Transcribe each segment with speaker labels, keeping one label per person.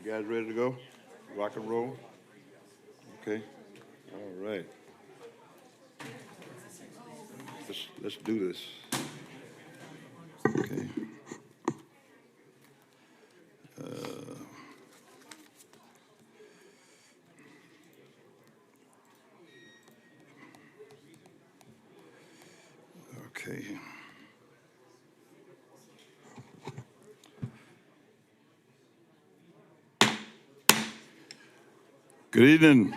Speaker 1: You guys ready to go? Rock and roll? Okay. All right. Let's do this. Okay. Okay. Good evening,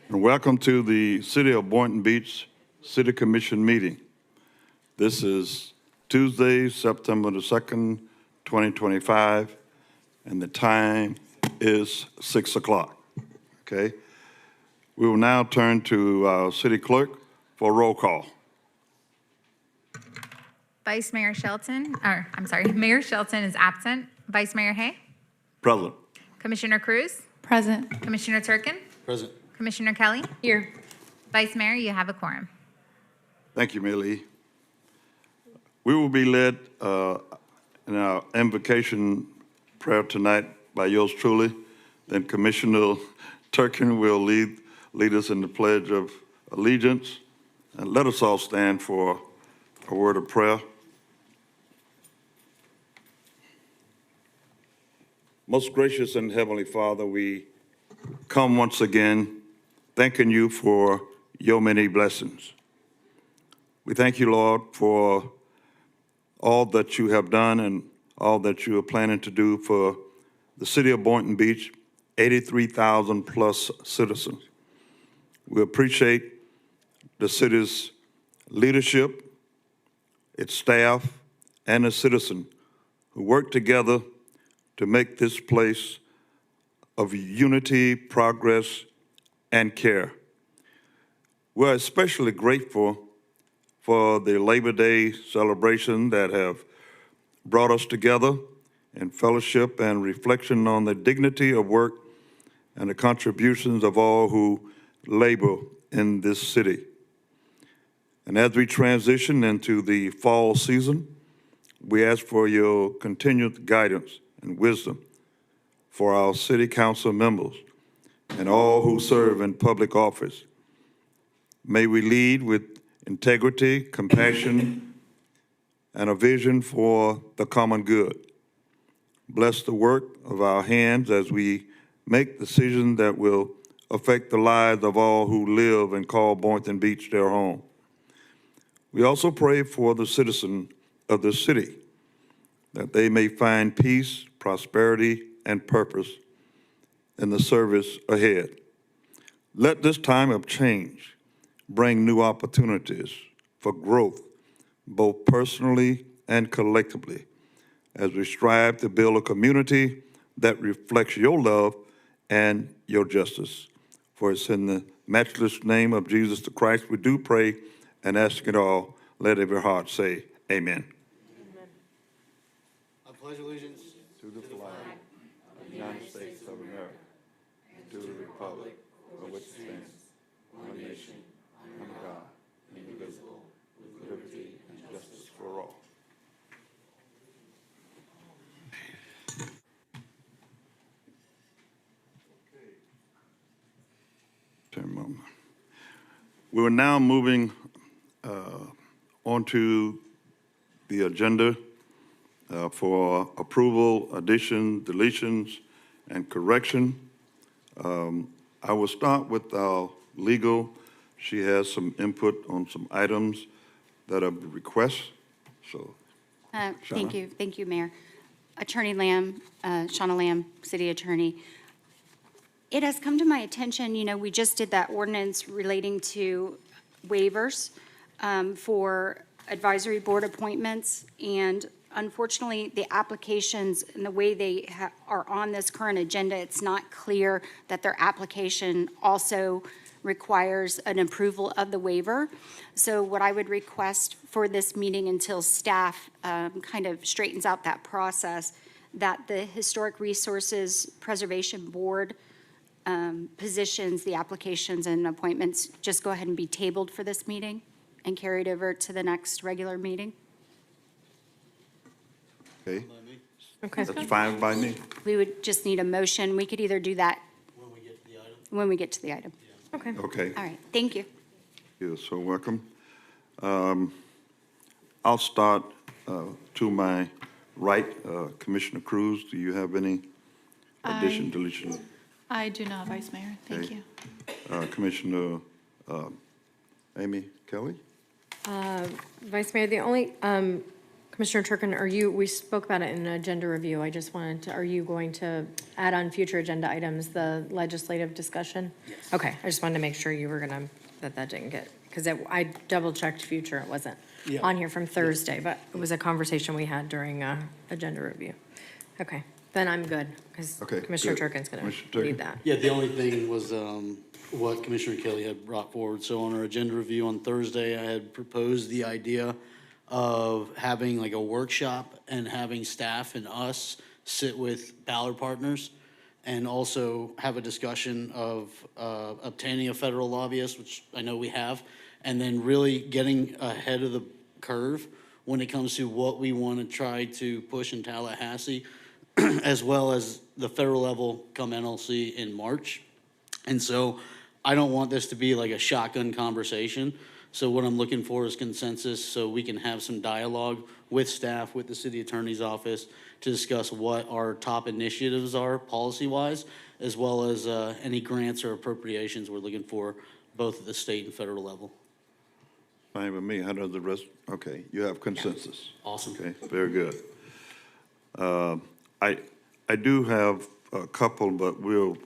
Speaker 1: and welcome to the City of Boynton Beach City Commission meeting. This is Tuesday, September the 2nd, 2025, and the time is 6 o'clock, okay? We will now turn to our city clerk for roll call.
Speaker 2: Mayor Shelton is absent. Vice Mayor Hay?
Speaker 1: Present.
Speaker 2: Commissioner Cruz?
Speaker 3: Present.
Speaker 2: Commissioner Turkin?
Speaker 1: Present.
Speaker 2: Commissioner Kelly?
Speaker 3: Here.
Speaker 2: Vice Mayor, you have a quorum.
Speaker 1: Thank you, Millie. We will be led in our invocation prayer tonight by yours truly. Then Commissioner Turkin will lead us in the Pledge of Allegiance. And let us all stand for a word of prayer. Most gracious and Heavenly Father, we come once again thanking you for your many blessings. We thank you, Lord, for all that you have done and all that you are planning to do for the city of Boynton Beach, 83,000 plus citizens. We appreciate the city's leadership, its staff, and the citizens who work together to make this place of unity, progress, and care. We're especially grateful for the Labor Day celebration that have brought us together in fellowship and reflection on the dignity of work and the contributions of all who labor in this city. And as we transition into the fall season, we ask for your continued guidance and wisdom for our city council members and all who serve in public office. May we lead with integrity, compassion, and a vision for the common good. Bless the work of our hands as we make decisions that will affect the lives of all who live and call Boynton Beach their home. We also pray for the citizens of the city, that they may find peace, prosperity, and purpose in the service ahead. Let this time of change bring new opportunities for growth, both personally and collectively, as we strive to build a community that reflects your love and your justice. For it's in the matchless name of Jesus the Christ we do pray and ask it all. Let every heart say, amen.
Speaker 4: I pledge allegiance
Speaker 1: To the flag of the United States of America, and to the republic for which it stands, one nation, under God, indivisible, with liberty and justice for all. We're now moving on to the agenda for approval, addition, deletions, and correction. I will start with our legal. She has some input on some items that are requests. So,
Speaker 5: Thank you, Mayor. Attorney Lamb, Shauna Lamb, City Attorney. It has come to my attention, we just did that ordinance relating to waivers for advisory board appointments, and unfortunately, the applications and the way they are on this current agenda, it's not clear that their application also requires an approval of the waiver. So what I would request for this meeting until staff kind of straightens out that process, that the Historic Resources Preservation Board positions, the applications and appointments, just go ahead and be tabled for this meeting and carried over to the next regular meeting.
Speaker 1: okay.
Speaker 3: Okay.
Speaker 1: That's fine by me.
Speaker 5: We would just need a motion. We could either do that when we get to the item.
Speaker 3: Okay.
Speaker 1: Okay.
Speaker 5: All right, thank you.
Speaker 1: You're so welcome. I'll start to my right. Commissioner Cruz, do you have any addition, deletion?
Speaker 4: I do not, Vice Mayor. Thank
Speaker 1: Okay.
Speaker 4: you.
Speaker 1: Commissioner Amy Kelly?
Speaker 3: Vice Mayor, the only, Commissioner Turkin, we spoke about it in an agenda review. I just wanted to, are you going to add on future agenda items, the legislative discussion? Yes. Okay, I just wanted to make sure you were gonna, that didn't get, because I double-checked future, it wasn't on here from Thursday, but it was a conversation we had during agenda review. Okay, then I'm good, because
Speaker 1: Okay,
Speaker 3: Commissioner
Speaker 1: good.
Speaker 3: Turkin's gonna
Speaker 1: Commissioner Turkin.
Speaker 3: lead that.
Speaker 6: Yeah, the only thing was what Commissioner Kelly had brought forward. So on our agenda review on Thursday, I had proposed the idea of having like a workshop and having staff and us sit with Ballard Partners and also have a discussion of obtaining a federal lobbyist, which I know we have, and then really getting ahead of the curve when it comes to what we want to try to push in Tallahassee, as well as the federal level come NLC in March. And so I don't want this to be like a shotgun conversation. So what I'm looking for is consensus so we can have some dialogue with staff, with the city attorney's office to discuss what our top initiatives are policy-wise, as well as any grants or appropriations we're looking for, both at the state and federal level.
Speaker 1: Fine with me. How does the rest? Okay, you have consensus.
Speaker 6: Awesome.
Speaker 1: Okay, very good. I do have a couple, but we'll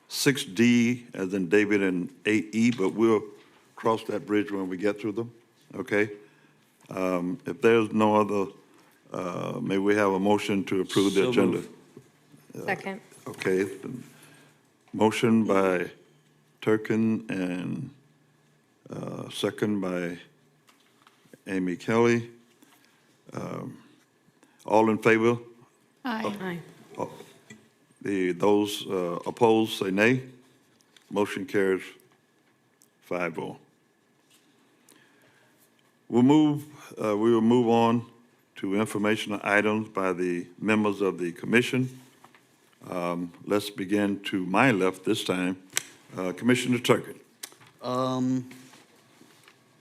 Speaker 1: 6D as in David and 8E, but we'll cross that bridge when we get to them, okay? If there's no other, may we have a motion to approve the
Speaker 6: So
Speaker 1: agenda?
Speaker 6: moved.
Speaker 3: Second.
Speaker 1: Okay, motion by Turkin and second by Amy Kelly. All in favor?
Speaker 4: Aye.
Speaker 3: Aye.
Speaker 1: Those opposed, say nay. Motion carries 5-0. We will move on to informational items by the members of the commission. Let's begin to my left this time. Commissioner Turkin,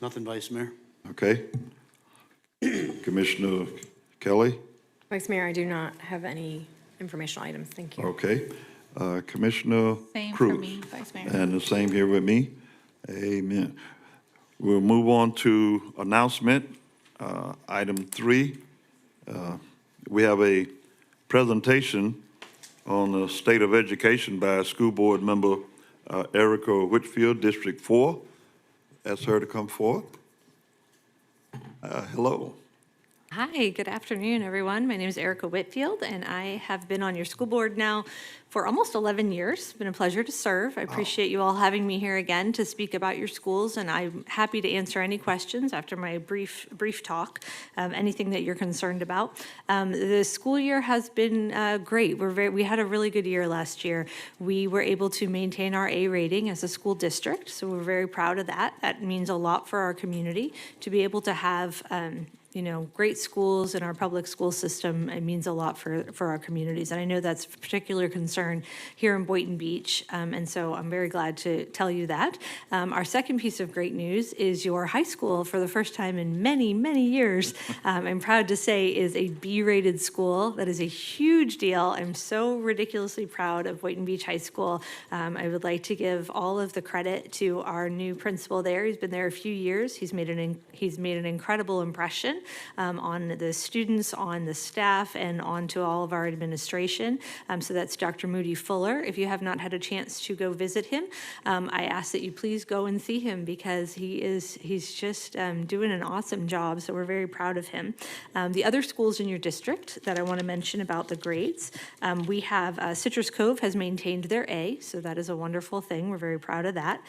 Speaker 6: Nothing, Vice Mayor.
Speaker 1: okay? Commissioner Kelly,
Speaker 3: Vice Mayor, I do not have any informational items, thank you.
Speaker 1: okay? Commissioner
Speaker 4: Same for
Speaker 1: Cruz.
Speaker 4: me, Vice Mayor.
Speaker 1: And the same here with me. Amen. We'll move on to announcement, item 3. We have a presentation on the state of education by School Board Member Erica Whitfield, District 4. Ask her to come forth. Hello.
Speaker 7: Hi, good afternoon, everyone. My name is Erica Whitfield, and I have been on your school board now for almost 11 years. It's been a pleasure to serve. I appreciate you all having me here again to speak about your schools, and I'm happy to answer any questions after my brief talk, anything that you're concerned about. The school year has been great. We had a really good year last year. We were able to maintain our A rating as a school district, so we're very proud of that. That means a lot for our community to be able to have great schools in our public school system. It means a lot for our communities. And I know that's a particular concern here in Boynton Beach. And so I'm very glad to tell you that. Our second piece of great news is your high school, for the first time in many, many years, I'm proud to say is a B-rated school. That is a huge deal. I'm so ridiculously proud of Boynton Beach High School. I would like to give all of the credit to our new principal there. He's been there a few years. He's made an incredible impression on the students, on the staff, and on to all of our administration. So that's Dr. Moody Fuller. If you have not had a chance to go visit him, I ask that you please go and see him because he's just doing an awesome job. So we're very proud of him. The other schools in your district that I want to mention about the grades, we have Citrus Cove has maintained their A, so that is a wonderful thing. We're very proud of that.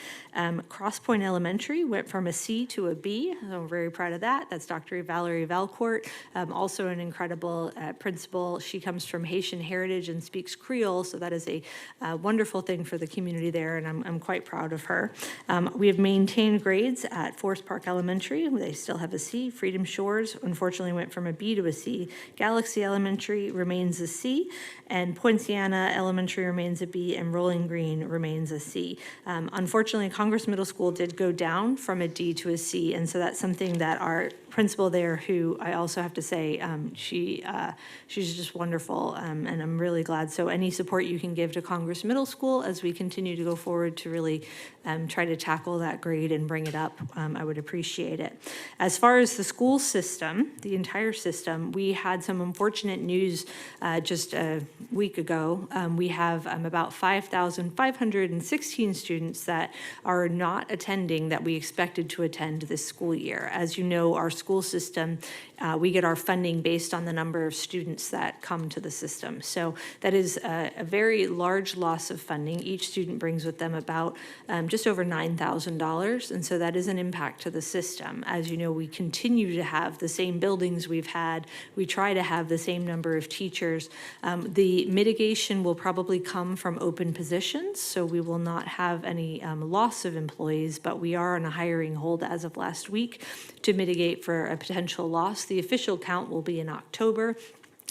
Speaker 7: Cross Point Elementary went from a C to a B, so we're very proud of that. That's Dr. Valerie Valerie Valcourt, also an incredible principal. She comes from Haitian heritage and speaks Creole, so that is a wonderful thing for the community there, and I'm quite proud of her. We have maintained grades at Forest Park Elementary. They still have a C. Freedom Shores, unfortunately, went from a B to a C. Galaxy Elementary remains a C, and Poinciana Elementary remains a B, and Rolling Green remains a C. Unfortunately, Congress Middle School did go down from a D to a C, and so that's something that our principal there, who I also have to say, she's just wonderful, and I'm really glad. So any support you can give to Congress Middle School as we continue to go forward to really try to tackle that grade and bring it up, I would appreciate it. As far as the school system, the entire system, we had some unfortunate news just a week ago. We have about 5,516 students that are not attending that we expected to attend this school year. As you know, our school system, we get our funding based on the number of students that come to the system. So that is a very large loss of funding. Each student brings with them about just over $9,000, and so that is an impact to the system. As you know, we continue to have the same buildings we've had. We try to have the same number of teachers. The mitigation will probably come from open positions, so we will not have any loss of employees, but we are on a hiring hold as of last week to mitigate for a potential loss. The official count will be in October.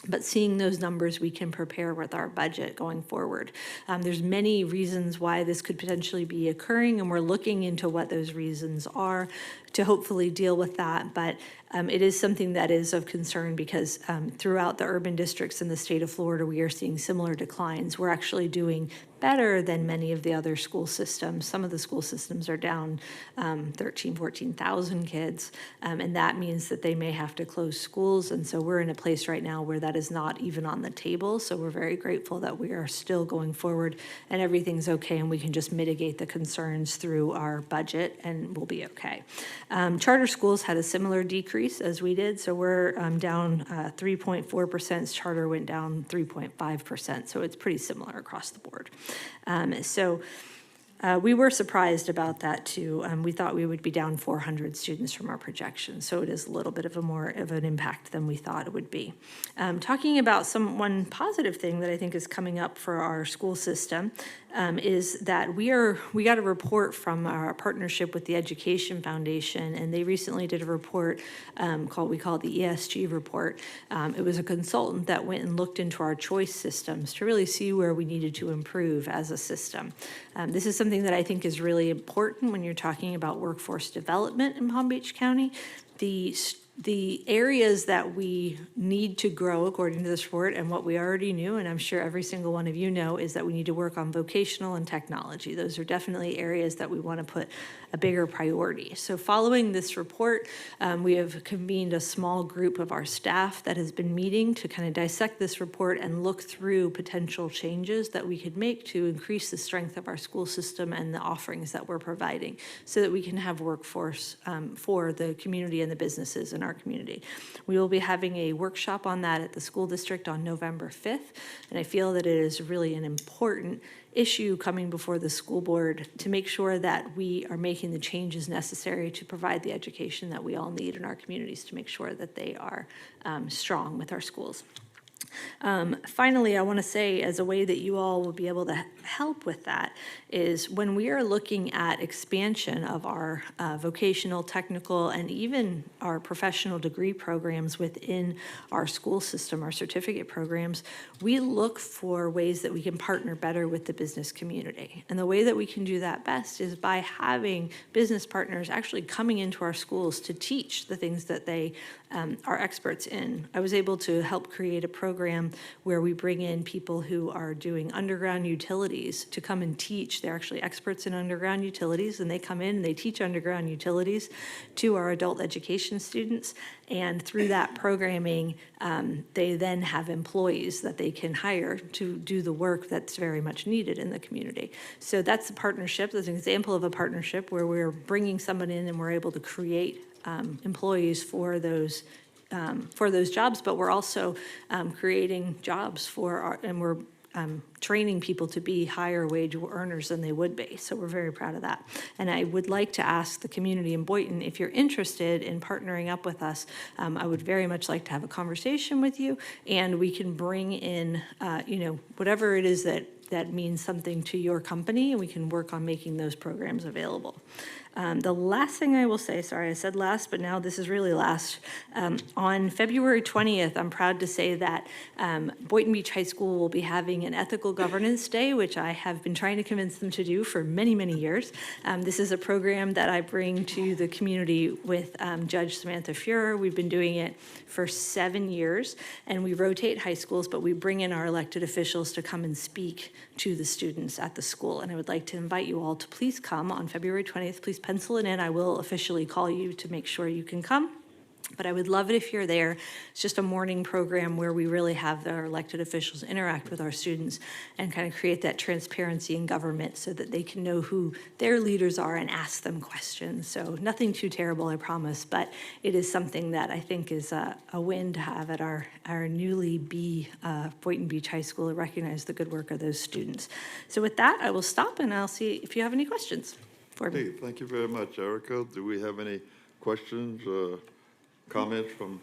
Speaker 7: But seeing those numbers, we can prepare with our budget going forward. There's many reasons why this could potentially be occurring, and we're looking into what those reasons are to hopefully deal with that. But it is something that is of concern because throughout the urban districts in the state of Florida, we are seeing similar declines. We're actually doing better than many of the other school systems. Some of the school systems are down 13,000, 14,000 kids, and that means that they may have to close schools. And so we're in a place right now where that is not even on the table. So we're very grateful that we are still going forward and everything's okay, and we can just mitigate the concerns through our budget and we'll be okay. Charter schools had a similar decrease as we did, so we're down 3.4%. Charter went down 3.5%, so it's pretty similar across the board. We were surprised about that too. We thought we would be down 400 students from our projections, so it is a little bit of more of an impact than we thought it would be. Talking about one positive thing that I think is coming up for our school system is that we got a report from our partnership with the Education Foundation, and they recently did a report we call the ESG report. It was a consultant that went and looked into our choice systems to really see where we needed to improve as a system. This is something that I think is really important when you're talking about workforce development in Palm Beach County. The areas that we need to grow according to this report, and what we already knew, and I'm sure every single one of you know, is that we need to work on vocational and technology. Those are definitely areas that we want to put a bigger priority. So following this report, we have convened a small group of our staff that has been meeting to kind of dissect this report and look through potential changes that we could make to increase the strength of our school system and the offerings that we're providing so that we can have workforce for the community and the businesses in our community. We will be having a workshop on that at the school district on November 5th, and I feel that it is really an important issue coming before the school board to make sure that we are making the changes necessary to provide the education that we all need in our communities to make sure that they are strong with our schools. Finally, I want to say, as a way that you all will be able to help with that, is when we are looking at expansion of our vocational, technical, and even our professional degree programs within our school system, our certificate programs, we look for ways that we can partner better with the business community. And the way that we can do that best is by having business partners actually coming into our schools to teach the things that they are experts in. I was able to help create a program where we bring in people who are doing underground utilities to come and teach. They're actually experts in underground utilities, and they come in and they teach underground utilities to our adult education students. And through that programming, they then have employees that they can hire to do the work that's very much needed in the community. So that's a partnership. That's an example of a partnership where we're bringing someone in and we're able to create employees for those jobs, but we're also creating jobs and we're training people to be higher wage earners than they would be. So we're very proud of that. And I would like to ask the community in Boynton, if you're interested in partnering up with us, I would very much like to have a conversation with you, and we can bring in, whatever it is that means something to your company, and we can work on making those programs available. The last thing I will say, sorry, I said last, but now this is really last. On February 20th, I'm proud to say that Boynton Beach High School will be having an Ethical Governance Day, which I have been trying to convince them to do for many, many years. This is a program that I bring to the community with Judge Samantha Fuhrer. We've been doing it for 7 years, and we rotate high schools, but we bring in our elected officials to come and speak to the students at the school. And I would like to invite you all to please come on February 20th. Please pencil it in. I will officially call you to make sure you can come. But I would love it if you're there. It's just a morning program where we really have our elected officials interact with our students and kind of create that transparency in government so that they can know who their leaders are and ask them questions. So nothing too terrible, I promise, but it is something that I think is a win to have at our newly Boynton Beach High School to recognize the good work of those students. So with that, I will stop and I'll see if you have any questions for me.
Speaker 1: Hey, thank you very much, Erica. Do we have any questions, comments from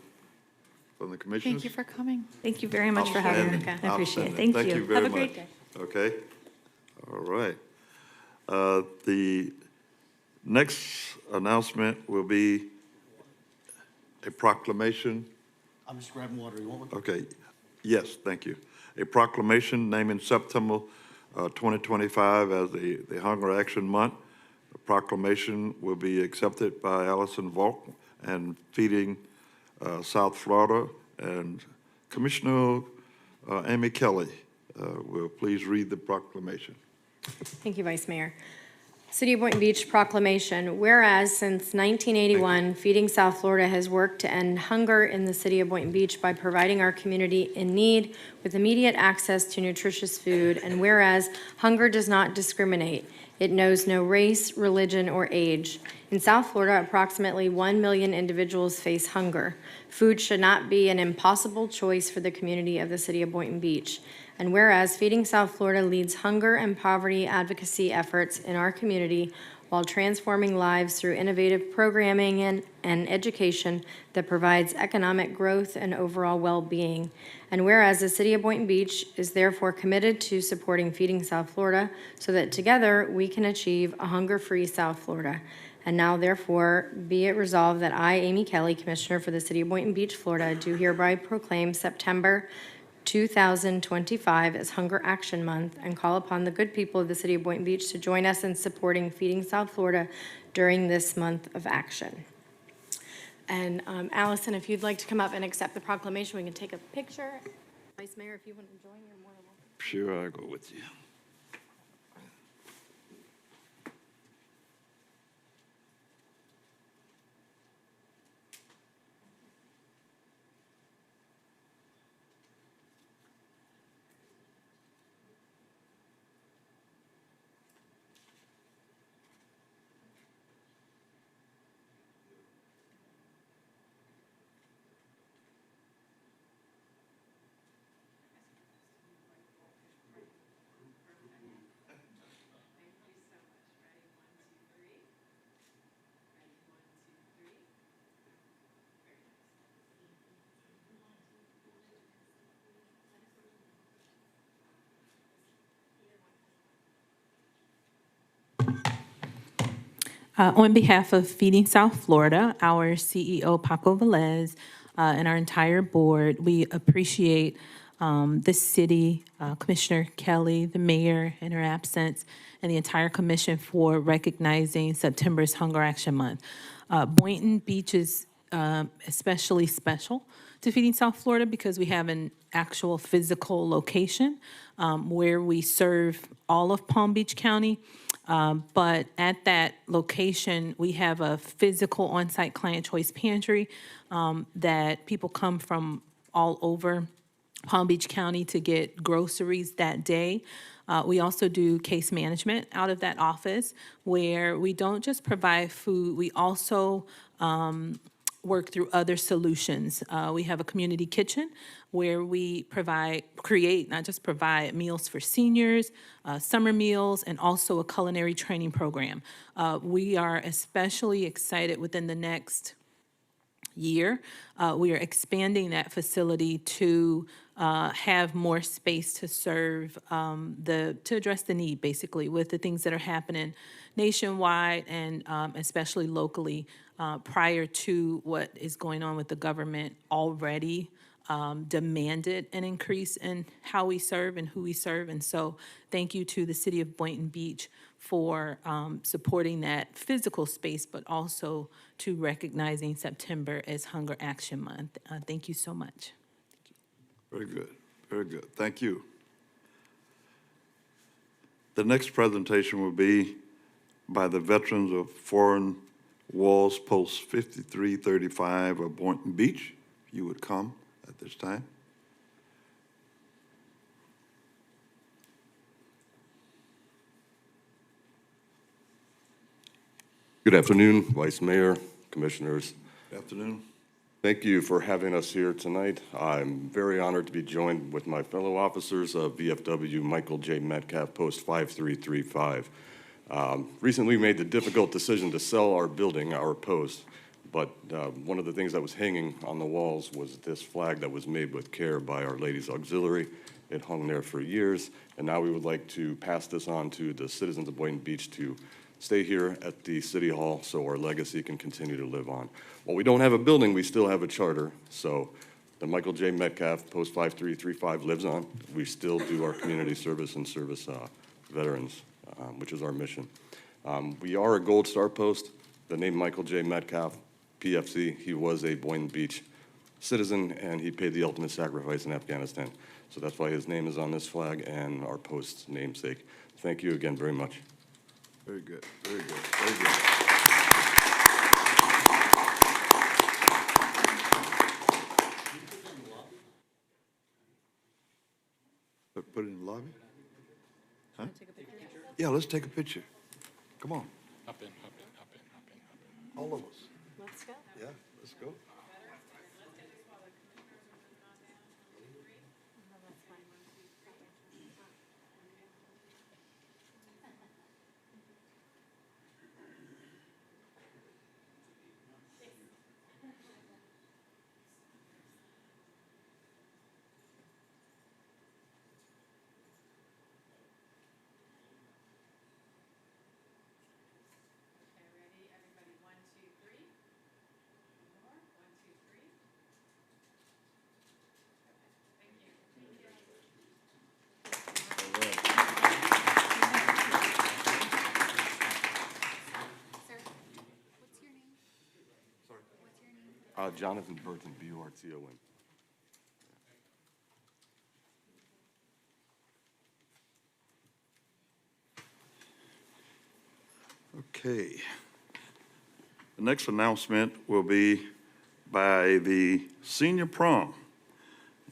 Speaker 1: the commissioners?
Speaker 4: Thank you for coming.
Speaker 7: Thank you very much for having me.
Speaker 1: Outstanding,
Speaker 7: I appreciate it.
Speaker 1: outstanding.
Speaker 7: Thank you.
Speaker 1: Thank you very
Speaker 7: Have a great
Speaker 1: much.
Speaker 7: day.
Speaker 1: Okay, all right. The next announcement will be a proclamation.
Speaker 6: I'm just grabbing water. You want one?
Speaker 1: Okay, yes, thank you. A proclamation naming September 2025 as the Hunger Action Month. The proclamation will be accepted by Allison Volk and Feeding South Florida. And Commissioner Amy Kelly will please read the proclamation.
Speaker 3: Thank you, Vice Mayor. City of Boynton Beach proclamation. Whereas since 1981, Feeding South Florida has worked to end hunger in the city of Boynton Beach by providing our community in need with immediate access to nutritious food. And whereas hunger does not discriminate, it knows no race, religion, or age. In South Florida, approximately 1 million individuals face hunger. Food should not be an impossible choice for the community of the city of Boynton Beach. And whereas Feeding South Florida leads hunger and poverty advocacy efforts in our community while transforming lives through innovative programming and education that provides economic growth and overall well-being. And whereas the city of Boynton Beach is therefore committed to supporting Feeding South Florida so that together we can achieve a hunger-free South Florida. And now therefore be it resolved that I, Amy Kelly, Commissioner for the city of Boynton Beach, Florida, do hereby proclaim September 2025 as Hunger Action Month and call upon the good people of the city of Boynton Beach to join us in supporting Feeding South Florida during this month of action. And Allison, if you'd like to come up and accept the proclamation, we can take a picture. Vice Mayor, if you want to join, you're more than welcome.
Speaker 1: Sure, I'll go with you.
Speaker 8: On behalf of Feeding South Florida, our CEO, Paco Velez, and our entire board, we appreciate the city, Commissioner Kelly, the mayor in her absence, and the entire commission for recognizing September's Hunger Action Month. Boynton Beach is especially special to Feeding South Florida because we have an actual physical location where we serve all of Palm Beach County. But at that location, we have a physical on-site client choice pantry that people come from all over Palm Beach County to get groceries that day. We also do case management out of that office where we don't just provide food, we also work through other solutions. We have a community kitchen where we not just provide meals for seniors, summer meals, and also a culinary training program. We are especially excited within the next year. We are expanding that facility to have more space to serve to address the need, basically, with the things that are happening nationwide and especially locally prior to what is going on with the government already demanded an increase in how we serve and who we serve. And so thank you to the city of Boynton Beach for supporting that physical space, but also to recognizing September as Hunger Action Month. Thank you so much.
Speaker 1: Very good, very good. Thank you. The next presentation will be by the veterans of Foreign Walls Post 5335 of Boynton Beach. If you would come at this time.
Speaker 9: Good afternoon, Vice Mayor, Commissioners.
Speaker 1: Good afternoon.
Speaker 9: Thank you for having us here tonight. I'm very honored to be joined with my fellow officers of VFW Michael J. Metcalf, Post 5335. Recently, we made the difficult decision to sell our building, our post, but one of the things that was hanging on the walls was this flag that was made with care by Our Ladies Auxiliary. It hung there for years, and now we would like to pass this on to the citizens of Boynton Beach to stay here at the City Hall so our legacy can continue to live on. While we don't have a building, we still have a charter, so the Michael J. Metcalf Post 5335 lives on. We still do our community service and service veterans, which is our mission. We are a Gold Star Post. The name Michael J. Metcalf, PFC, he was a Boynton Beach citizen, and he paid the ultimate sacrifice in Afghanistan. So that's why his name is on this flag and our post's namesake. Thank you again very much.
Speaker 1: Very good, very good, very good. Put it in the lobby? Huh? Yeah, let's take a picture. Come on.
Speaker 10: Hop in.
Speaker 1: All of us.
Speaker 3: Let's go.
Speaker 1: Yeah, let's go.
Speaker 9: Jonathan Burton, B-U-R-T-O-N.
Speaker 1: Okay. The next announcement will be by the senior prom.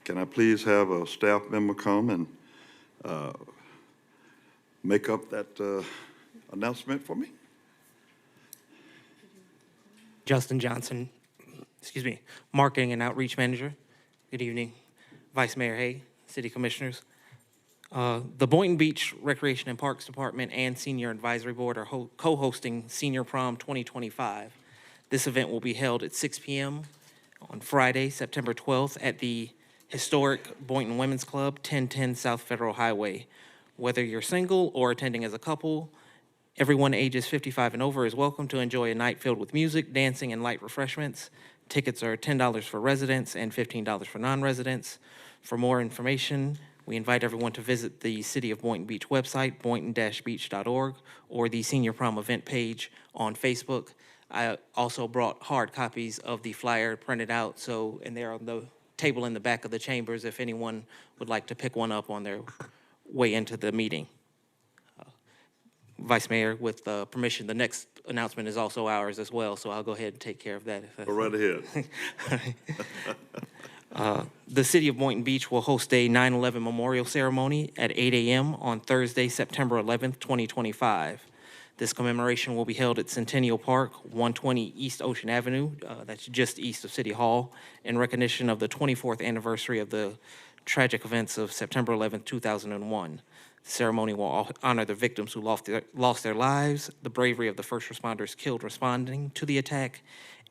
Speaker 1: Can I please have a staff member come and make up that announcement for me?
Speaker 11: Justin Johnson, Marketing and Outreach Manager. Good evening, Vice Mayor Hay, City Commissioners. The Boynton Beach Recreation and Parks Department and Senior Advisory Board are co-hosting Senior Prom 2025. This event will be held at 6 p.m. on Friday, September 12th at the historic Boynton Women's Club, 1010 South Federal Highway. Whether you're single or attending as a couple, everyone ages 55 and over is welcome to enjoy a night filled with music, dancing, and light refreshments. Tickets are $10 for residents and $15 for non-residents. For more information, we invite everyone to visit the City of Boynton Beach website, boynton-beach.org, or the Senior Prom event page on Facebook. I also brought hard copies of the flyer printed out, and they're on the table in the back of the chambers if anyone would like to pick one up on their way into the meeting. Vice Mayor, with permission, the next announcement is also ours as well, so I'll go ahead and take care of that.
Speaker 1: Go right ahead.
Speaker 11: The City of Boynton Beach will host a 9/11 memorial ceremony at 8 a.m. on Thursday, September 11th, 2025. This commemoration will be held at Centennial Park, 120 East Ocean Avenue, that's just east of City Hall, in recognition of the 24th anniversary of the tragic events of September 11th, 2001. The ceremony will honor the victims who lost their lives, the bravery of the first responders killed responding to the attack,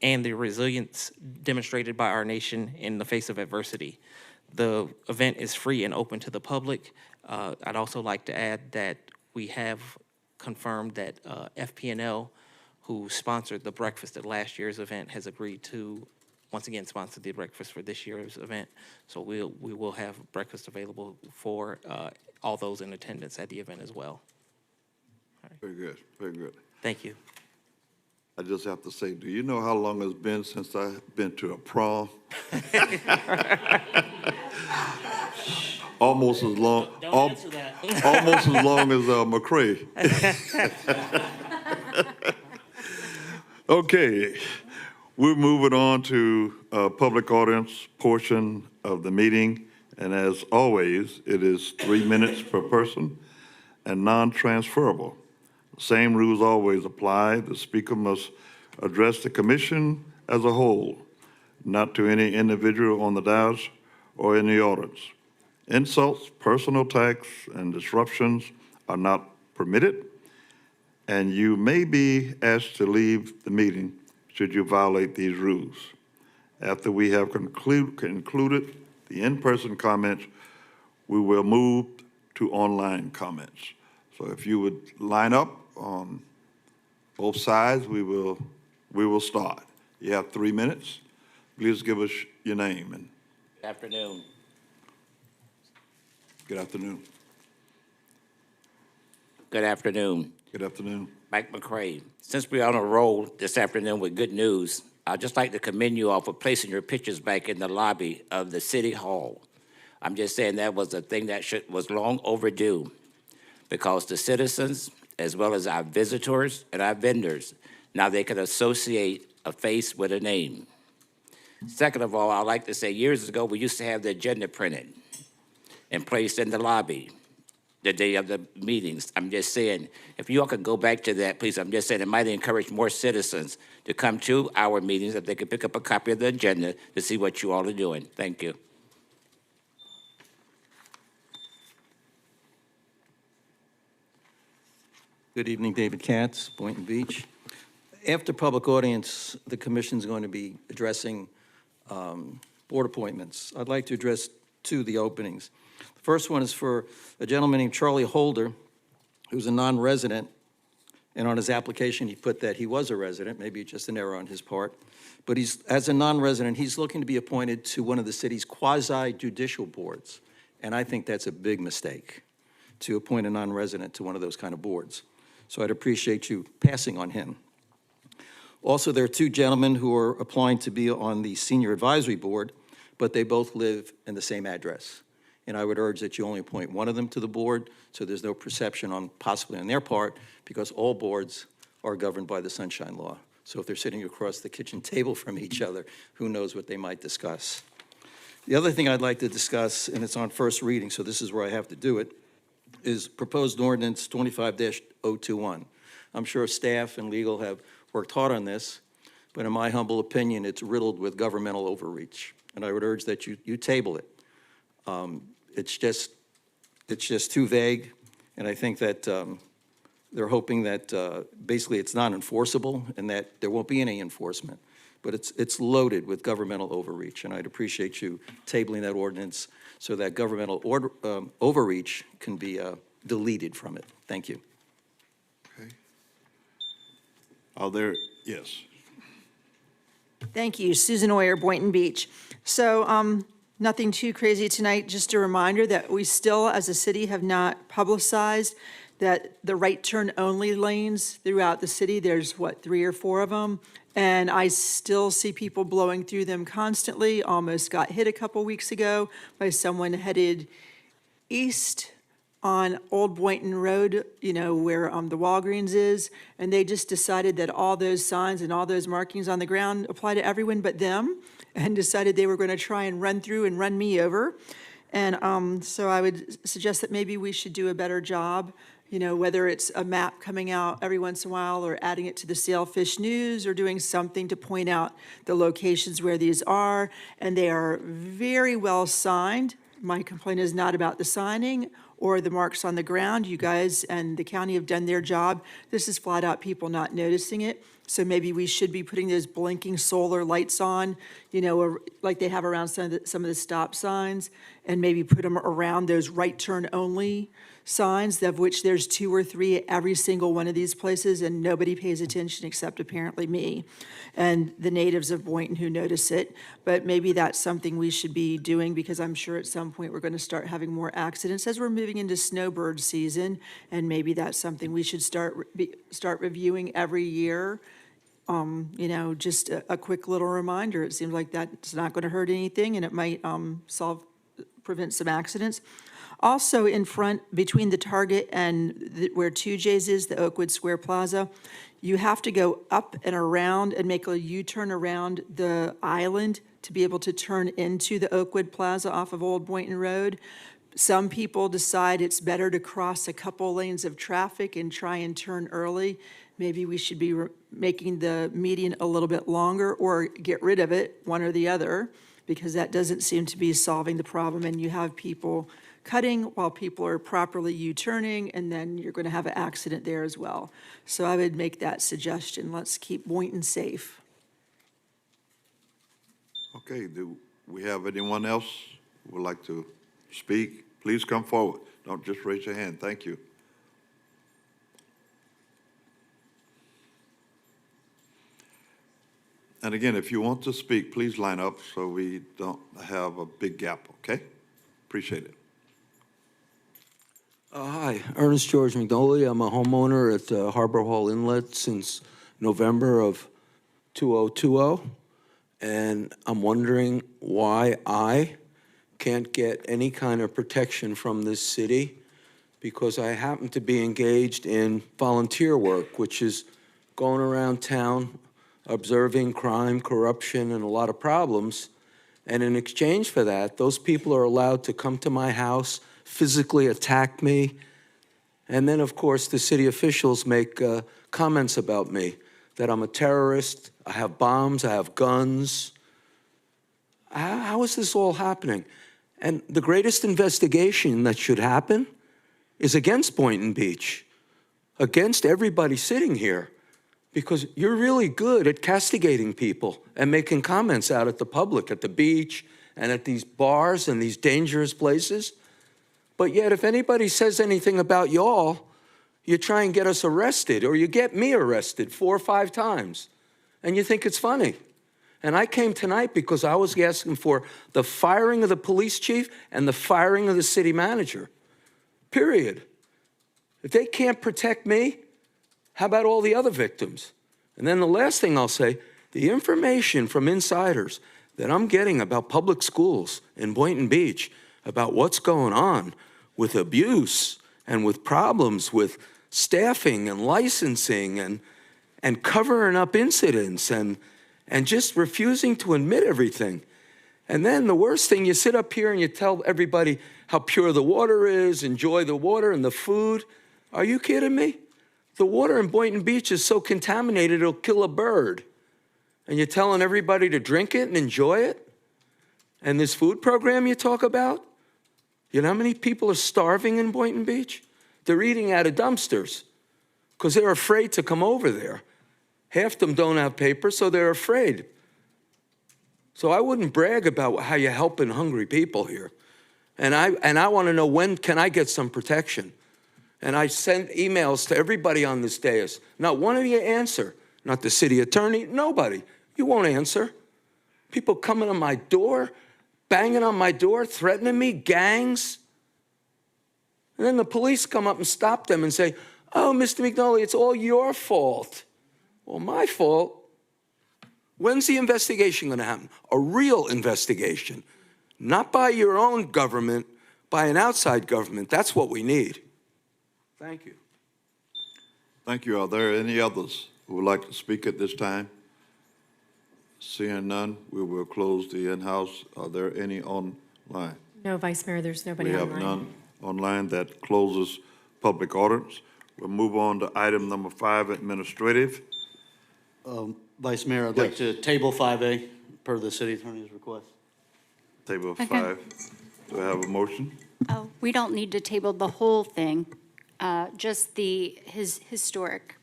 Speaker 11: and the resilience demonstrated by our nation in the face of adversity. The event is free and open to the public. I'd also like to add that we have confirmed that FP&L, who sponsored the breakfast at last year's event, has agreed to once again sponsor the breakfast for this year's event. So we will have breakfast available for all those in attendance at the event as well.
Speaker 1: Very good, very good.
Speaker 11: Thank you.
Speaker 1: I just have to say, do you know how long it's been since I've been to a prom? Almost as long.
Speaker 11: Don't answer that.
Speaker 1: Almost as long as McCray. Okay, we're moving on to public audience portion of the meeting. And as always, it is 3 minutes per person and non-transferable. Same rules always apply. The speaker must address the commission as a whole, not to any individual on the dais or in the audience. Insults, personal attacks, and disruptions are not permitted, and you may be asked to leave the meeting should you violate these rules. After we have concluded the in-person comments, we will move to online comments. So if you would line up on both sides, we will start. You have 3 minutes. Please give us your name and
Speaker 10: Good afternoon.
Speaker 1: good afternoon.
Speaker 10: Good afternoon.
Speaker 1: Good afternoon.
Speaker 10: Mike McCray. Since we're on a roll this afternoon with good news, I'd just like to commend you all for placing your pictures back in the lobby of the City Hall. I'm just saying that was a thing that was long overdue because the citizens, as well as our visitors and our vendors, now they can associate a face with a name. Second of all, I'd like to say years ago, we used to have the agenda printed and placed in the lobby the day of the meetings. I'm just saying, if you all could go back to that, please, I'm just saying it might encourage more citizens to come to our meetings if they could pick up a copy of the agenda to see what you all are doing. Thank you.
Speaker 12: Good evening, David Katz, Boynton Beach. After public audience, the commission's going to be addressing board appointments. I'd like to address two of the openings. The first one is for a gentleman named Charlie Holder, who's a non-resident, and on his application, he put that he was a resident, maybe just an error on his part. But as a non-resident, he's looking to be appointed to one of the city's quasi-judicial boards, and I think that's a big mistake, to appoint a non-resident to one of those kind of boards. So I'd appreciate you passing on him. Also, there are two gentlemen who are applying to be on the Senior Advisory Board, but they both live in the same address. And I would urge that you only appoint one of them to the board, so there's no perception possibly on their part, because all boards are governed by the Sunshine Law. So if they're sitting across the kitchen table from each other, who knows what they might discuss. The other thing I'd like to discuss, and it's on first reading, so this is where I have to do it, is proposed ordinance 25-021. I'm sure staff and legal have worked hard on this, but in my humble opinion, it's riddled with governmental overreach. And I would urge that you table it. It's just too vague, and I think that they're hoping that basically it's not enforceable and that there won't be any enforcement. But it's loaded with governmental overreach, and I'd appreciate you tabling that ordinance so that governmental overreach can be deleted from it. Thank you.
Speaker 1: Okay. Are there, yes.
Speaker 13: Thank you. Susan Oyer, Boynton Beach. So nothing too crazy tonight, just a reminder that we still, as a city, have not publicized that the right turn only lanes throughout the city, there's what, 3 or 4 of them? And I still see people blowing through them constantly. Almost got hit a couple weeks ago by someone headed east on Old Boynton Road, you know, where the Walgreens is, and they just decided that all those signs and all those markings on the ground apply to everyone but them, and decided they were going to try and run through and run me over. And so I would suggest that maybe we should do a better job whether it's a map coming out every once in a while or adding it to the Sailfish News or doing something to point out the locations where these are. And they are very well signed. My complaint is not about the signing or the marks on the ground. You guys and the county have done their job. This is flat out people not noticing it. So maybe we should be putting those blinking solar lights on, or like they have around some of the stop signs, and maybe put them around those right turn only signs, of which there's 2 or 3 at every single one of these places, and nobody pays attention except apparently me and the natives of Boynton who notice it. But maybe that's something we should be doing, because I'm sure at some point we're going to start having more accidents as we're moving into snowbird season, and maybe that's something we should start reviewing every year. Just a quick little reminder. It seems like that's not going to hurt anything, and it might prevent some accidents. Also, in front, between the Target and where 2J's is, the Oakwood Square Plaza, you have to go up and around and make a U-turn around the island to be able to turn into the Oakwood Plaza off of Old Boynton Road. Some people decide it's better to cross a couple lanes of traffic and try and turn early. Maybe we should be making the median a little bit longer, or get rid of it, one or the other, because that doesn't seem to be solving the problem. And you have people cutting while people are properly U-turning, and then you're going to have an accident there as well. So I would make that suggestion. Let's keep Boynton safe.
Speaker 1: Okay, do we have anyone else who would like to speak? Please come forward. Don't just raise your hand. Thank you. And again, if you want to speak, please line up so we don't have a big gap, okay? Appreciate it.
Speaker 14: Hi, Ernest George McNolly. I'm a homeowner at Harbor Hall Inlet since November of 2020, and I'm wondering why I can't get any kind of protection from this city, because I happen to be engaged in volunteer work, which is going around town observing crime, corruption, and a lot of problems. And in exchange for that, those people are allowed to come to my house, physically attack me. And then, of course, the city officials make comments about me, that I'm a terrorist, I have bombs, I have guns. How is this all happening? And the greatest investigation that should happen is against Boynton Beach, against everybody sitting here, because you're really good at castigating people and making comments out at the public, at the beach, and at these bars and these dangerous places. But yet, if anybody says anything about y'all, you try and get us arrested, or you get me arrested 4 or 5 times, and you think it's funny. And I came tonight because I was asking for the firing of the police chief and the firing of the city manager, period. If they can't protect me, how about all the other victims? And then the last thing I'll say, the information from insiders that I'm getting about public schools in Boynton Beach, about what's going on with abuse and with problems with staffing and licensing and covering up incidents and just refusing to admit everything. And then the worst thing, you sit up here and you tell everybody how pure the water is, enjoy the water and the food. Are you kidding me? The water in Boynton Beach is so contaminated it'll kill a bird. And you're telling everybody to drink it and enjoy it? And this food program you talk about? You know how many people are starving in Boynton Beach? They're eating out of dumpsters because they're afraid to come over there. Half them don't have paper, so they're afraid. So I wouldn't brag about how you're helping hungry people here. And I want to know, when can I get some protection? And I sent emails to everybody on this dais. Not one of you answer. Not the city attorney, nobody. You won't answer. People coming on my door, banging on my door, threatening me, gangs. And then the police come up and stop them and say, oh, Mr. McNolly, it's all your fault. Well, my fault? When's the investigation going to happen? A real investigation. Not by your own government, by an outside government. That's what we need. Thank you.
Speaker 1: Thank you. Are there any others who would like to speak at this time? Seeing none, we will close the in-house. Are there any online?
Speaker 3: No, Vice Mayor, there's nobody
Speaker 1: We
Speaker 3: online.
Speaker 1: have none online. That closes public ordinance. We'll move on to item number 5, administrative.
Speaker 6: Vice Mayor, I'd like
Speaker 1: Yes.
Speaker 6: to table 5A per the city attorney's request.
Speaker 1: Table
Speaker 4: Second.
Speaker 1: 5. Do I have a motion?
Speaker 5: Oh, we don't need to table the whole thing, just his historic,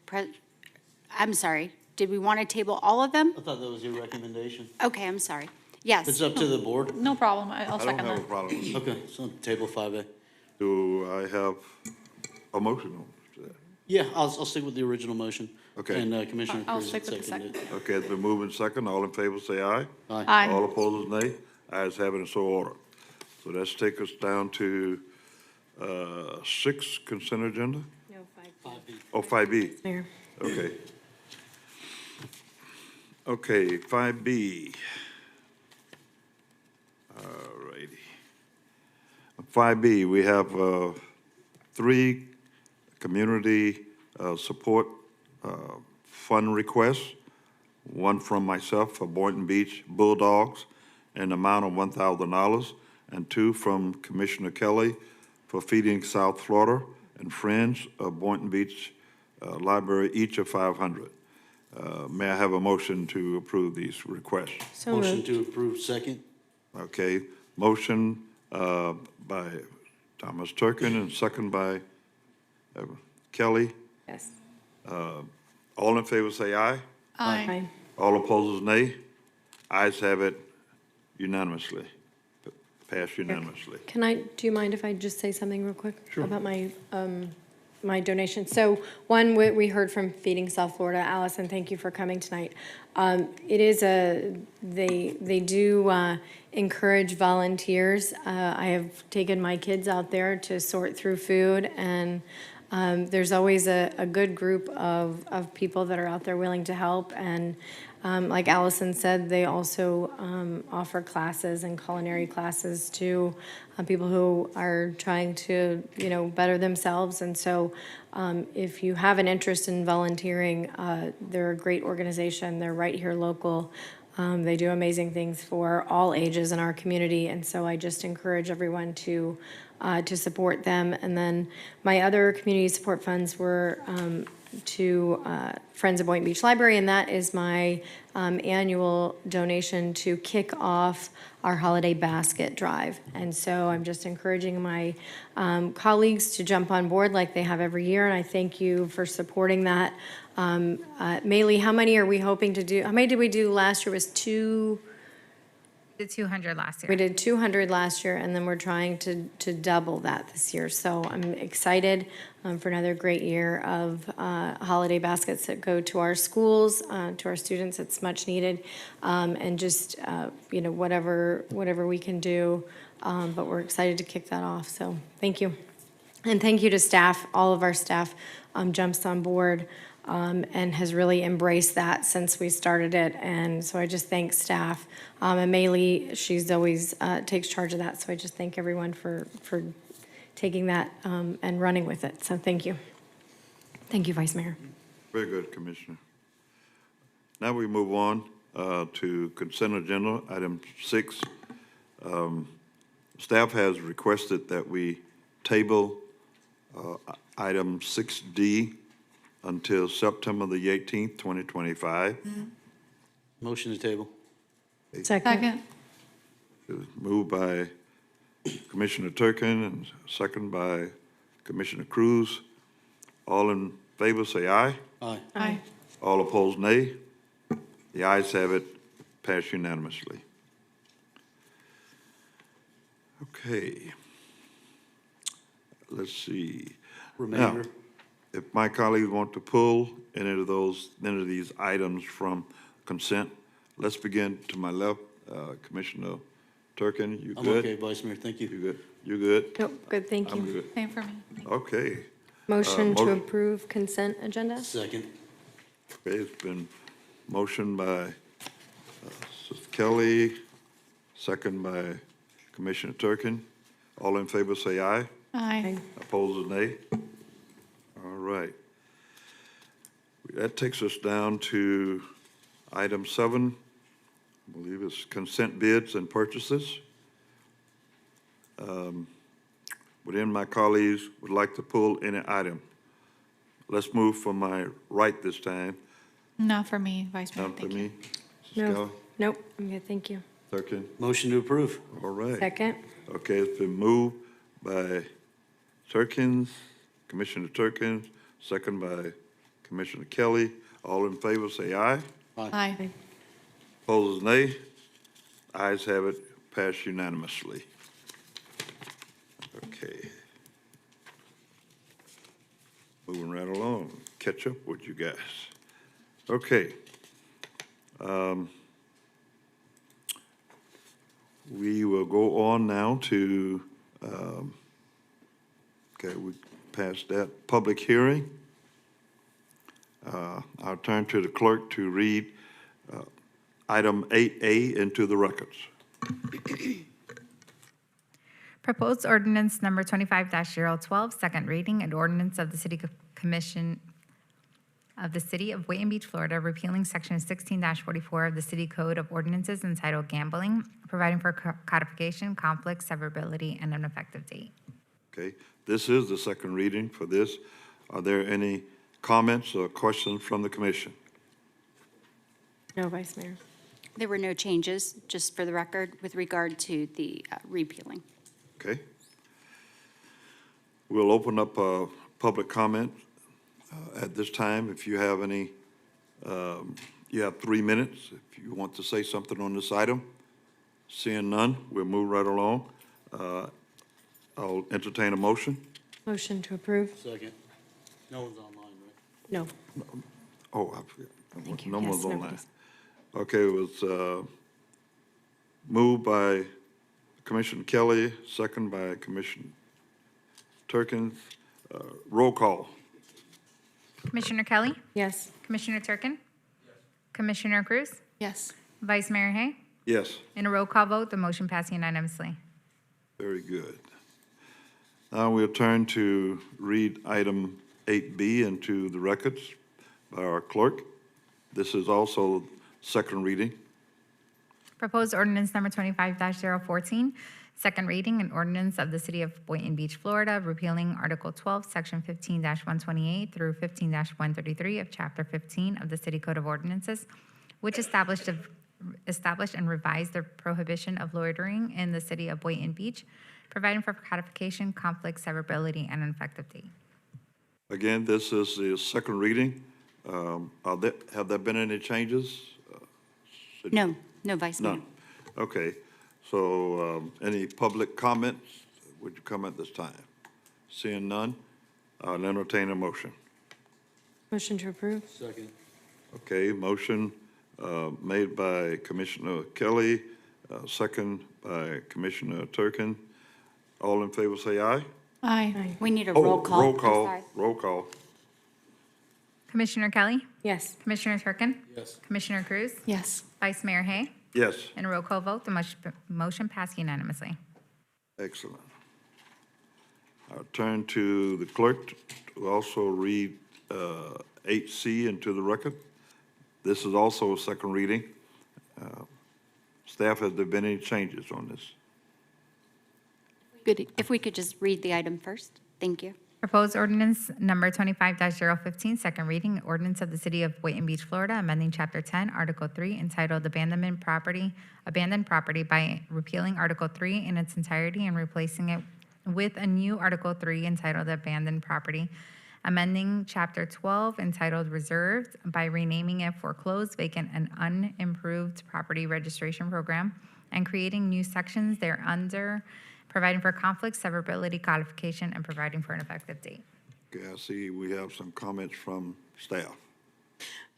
Speaker 5: I'm sorry, did we want to table all of them?
Speaker 6: I thought that was your recommendation.
Speaker 5: Okay, I'm sorry. Yes.
Speaker 6: It's up to the board.
Speaker 4: No problem. I'll
Speaker 1: I don't
Speaker 4: second
Speaker 1: have a
Speaker 4: that.
Speaker 1: problem with it.
Speaker 6: Okay, so table 5A.
Speaker 1: Do I have a motion on that?
Speaker 6: Yeah, I'll stick with the original motion.
Speaker 1: Okay.
Speaker 6: And Commissioner
Speaker 4: I'll
Speaker 6: Cruz
Speaker 4: stick with the
Speaker 6: seconded it.
Speaker 1: Okay, it's been moved and second. All in favor, say aye.
Speaker 4: Aye.
Speaker 1: All opposed, nay. Ayes have it, and so ordered. So that's take us down to 6, consent agenda?
Speaker 3: No, 5.
Speaker 1: Oh, 5B.
Speaker 3: Mayor.
Speaker 1: Okay. Okay, 5B. All righty. 5B, we have 3 community support fund requests. One from myself for Boynton Beach Bulldogs in the amount of $1,000, and 2 from Commissioner Kelly for Feeding South Florida and Friends of Boynton Beach Library, each of $500. May I have a motion to approve these requests?
Speaker 3: So
Speaker 6: Motion
Speaker 3: moved.
Speaker 6: to approve second.
Speaker 1: Okay, motion by Thomas Turkin and second by Kelly.
Speaker 3: Yes.
Speaker 1: All in favor say aye.
Speaker 4: Aye.
Speaker 1: All opposers nay. Ayes have it unanimously. Passed unanimously.
Speaker 3: Do you mind if I just say something real quick? About my, my donation? So, one, we heard from Feeding South Florida. Allison, thank you for coming tonight. It is they do encourage volunteers. I have taken my kids out there to sort through food, and there's always a good group of people that are out there willing to help. And like Allison said, they also offer classes and culinary classes to people who are trying to, better themselves. And so if you have an interest in volunteering, they're a great organization. They're right here local. They do amazing things for all ages in our community. And so I just encourage everyone to support them. And then my other community support funds were to Friends of Boynton Beach Library, and that is my annual donation to kick off our holiday basket drive. And so I'm just encouraging my colleagues to jump on board like they have every year, and I thank you for supporting that. Maylee, how many are we hoping to do? How many did we do last year? Was 2?
Speaker 2: The 200 last year.
Speaker 3: We did 200 last year, and then we're trying to double that this year. So I'm excited for another great year of holiday baskets that go to our schools, to our students. It's much needed, and just whatever we can do. But we're excited to kick that off. So thank you, and thank you to staff. All of our staff jumps on board. And has really embraced that since we started it. And so I just thank staff. And Maylee, she's always takes charge of that. So I just thank everyone for taking that and running with it. So thank you. Thank you, Vice Mayor.
Speaker 1: Very good, Commissioner. Now we move on to consent agenda, item 6. Staff has requested that we table item 6D until September the 18th, 2025.
Speaker 6: Motion to table.
Speaker 4: Second.
Speaker 1: It was moved by Commissioner Turkin and second by Commissioner Cruz. All in favor, say aye.
Speaker 6: Aye.
Speaker 4: Aye.
Speaker 1: All opposed, nay. The ayes have it, passed unanimously. Okay. Let's see.
Speaker 6: Remainder.
Speaker 1: Now, if my colleagues want to pull any of these items from consent, let's begin to my left. Commissioner Turkin, you
Speaker 6: I'm
Speaker 1: good?
Speaker 6: okay, Vice Mayor, thank you.
Speaker 1: You good? You good?
Speaker 3: Nope, good, thank
Speaker 1: I'm
Speaker 3: you.
Speaker 1: good.
Speaker 4: Same for me.
Speaker 1: Okay.
Speaker 3: Motion to
Speaker 1: motion.
Speaker 3: approve consent agenda?
Speaker 6: Second.
Speaker 1: Okay, it's been motioned by Sister Kelly, second by Commissioner Turkin. All in favor, say aye.
Speaker 4: Aye.
Speaker 1: Opposed, nay. All right. That takes us down to item 7. I believe it's consent bids and purchases. Would any of my colleagues would like to pull any item? Let's move from my right this time.
Speaker 4: Not for me, Vice Mayor,
Speaker 1: Not for
Speaker 4: thank you.
Speaker 1: me. Mrs.
Speaker 3: No,
Speaker 1: Kelly,
Speaker 3: nope, I'm good, thank you.
Speaker 1: Turkin,
Speaker 6: Motion to approve.
Speaker 1: all right.
Speaker 3: Second?
Speaker 1: Okay, it's been moved by Turkins, Commissioner Turkins, second by Commissioner Kelly. All in favor, say aye.
Speaker 4: Aye.
Speaker 1: Opposers, nay. Ayes have it, passed unanimously. Okay. Moving right along, catch up with you guys. Okay. We will go on now to, okay, we passed that, public hearing. I'll turn to the clerk to read item 8A into the records.
Speaker 2: Proposed ordinance number 25-012, second reading, an ordinance of the City Commission of the City of Boynton Beach, Florida, repealing section 16-44 of the City Code of Ordinances entitled Gambling, providing for codification, conflict, severability, and an effective date.
Speaker 1: Okay, this is the second reading for this. Are there any comments or questions from the commission?
Speaker 3: No, Vice Mayor.
Speaker 5: There were no changes, just for the record, with regard to the repealing.
Speaker 1: Okay. We'll open up public comment at this time. If you have any, you have 3 minutes. If you want to say something on this item, seeing none, we'll move right along. I'll entertain a motion.
Speaker 3: Motion to approve?
Speaker 6: Second. No one's online, right?
Speaker 3: No.
Speaker 1: Oh, I forget.
Speaker 3: Thank you.
Speaker 1: No
Speaker 3: Yes,
Speaker 1: one's online.
Speaker 3: nobody's.
Speaker 1: Okay, it was moved by Commissioner Kelly, second by Commissioner Turkins. Roll call.
Speaker 2: Commissioner Kelly?
Speaker 3: Yes.
Speaker 2: Commissioner Turkin? Commissioner Cruz?
Speaker 4: Yes.
Speaker 2: Vice Mayor Hay?
Speaker 1: Yes,
Speaker 2: In a roll call vote, the motion passed unanimously.
Speaker 1: very good. Now we'll turn to read item 8B into the records by our clerk. This is also second reading.
Speaker 2: Proposed ordinance number 25-014, second reading, an ordinance of the City of Boynton Beach, Florida, repealing Article 12, Section 15-128 through 15-133 of Chapter 15 of the City Code of Ordinances, which established and revised the prohibition of loitering in the City of Boynton Beach, providing for codification, conflict, severability, and an effective date.
Speaker 1: Again, this is the second reading. Have there been any changes?
Speaker 5: No, no, Vice Mayor.
Speaker 1: None. Okay, so any public comments? Would you come at this time? Seeing none, I'll entertain a motion.
Speaker 3: Motion to approve?
Speaker 6: Second.
Speaker 1: Okay, motion made by Commissioner Kelly, second by Commissioner Turkin. All in favor, say aye.
Speaker 4: Aye.
Speaker 5: We need a
Speaker 1: Oh,
Speaker 5: roll call.
Speaker 1: roll
Speaker 5: I'm
Speaker 1: call,
Speaker 5: sorry.
Speaker 1: roll call.
Speaker 2: Commissioner Kelly?
Speaker 3: Yes.
Speaker 2: Commissioner Turkin?
Speaker 6: Yes.
Speaker 2: Commissioner Cruz?
Speaker 4: Yes.
Speaker 2: Vice Mayor Hay?
Speaker 1: Yes,
Speaker 2: In a roll call vote, the motion passed unanimously.
Speaker 1: excellent. I'll turn to the clerk to also read 8C into the record. This is also a second reading. Staff, has there been any changes on this?
Speaker 5: Good, if we could just read the item first. Thank you.
Speaker 2: Proposed ordinance number 25-015, second reading, ordinance of the City of Boynton Beach, Florida, amending Chapter 10, Article 3, entitled Abandoned Property by repealing Article 3 in its entirety and replacing it with a new Article 3 entitled Abandoned Property, amending Chapter 12 entitled Reserved by renaming it Foreclosed, Vacant, and Unimproved Property Registration Program, and creating new sections thereunder, providing for conflict, severability, codification, and providing for an effective date.
Speaker 1: Okay, I see we have some comments from staff.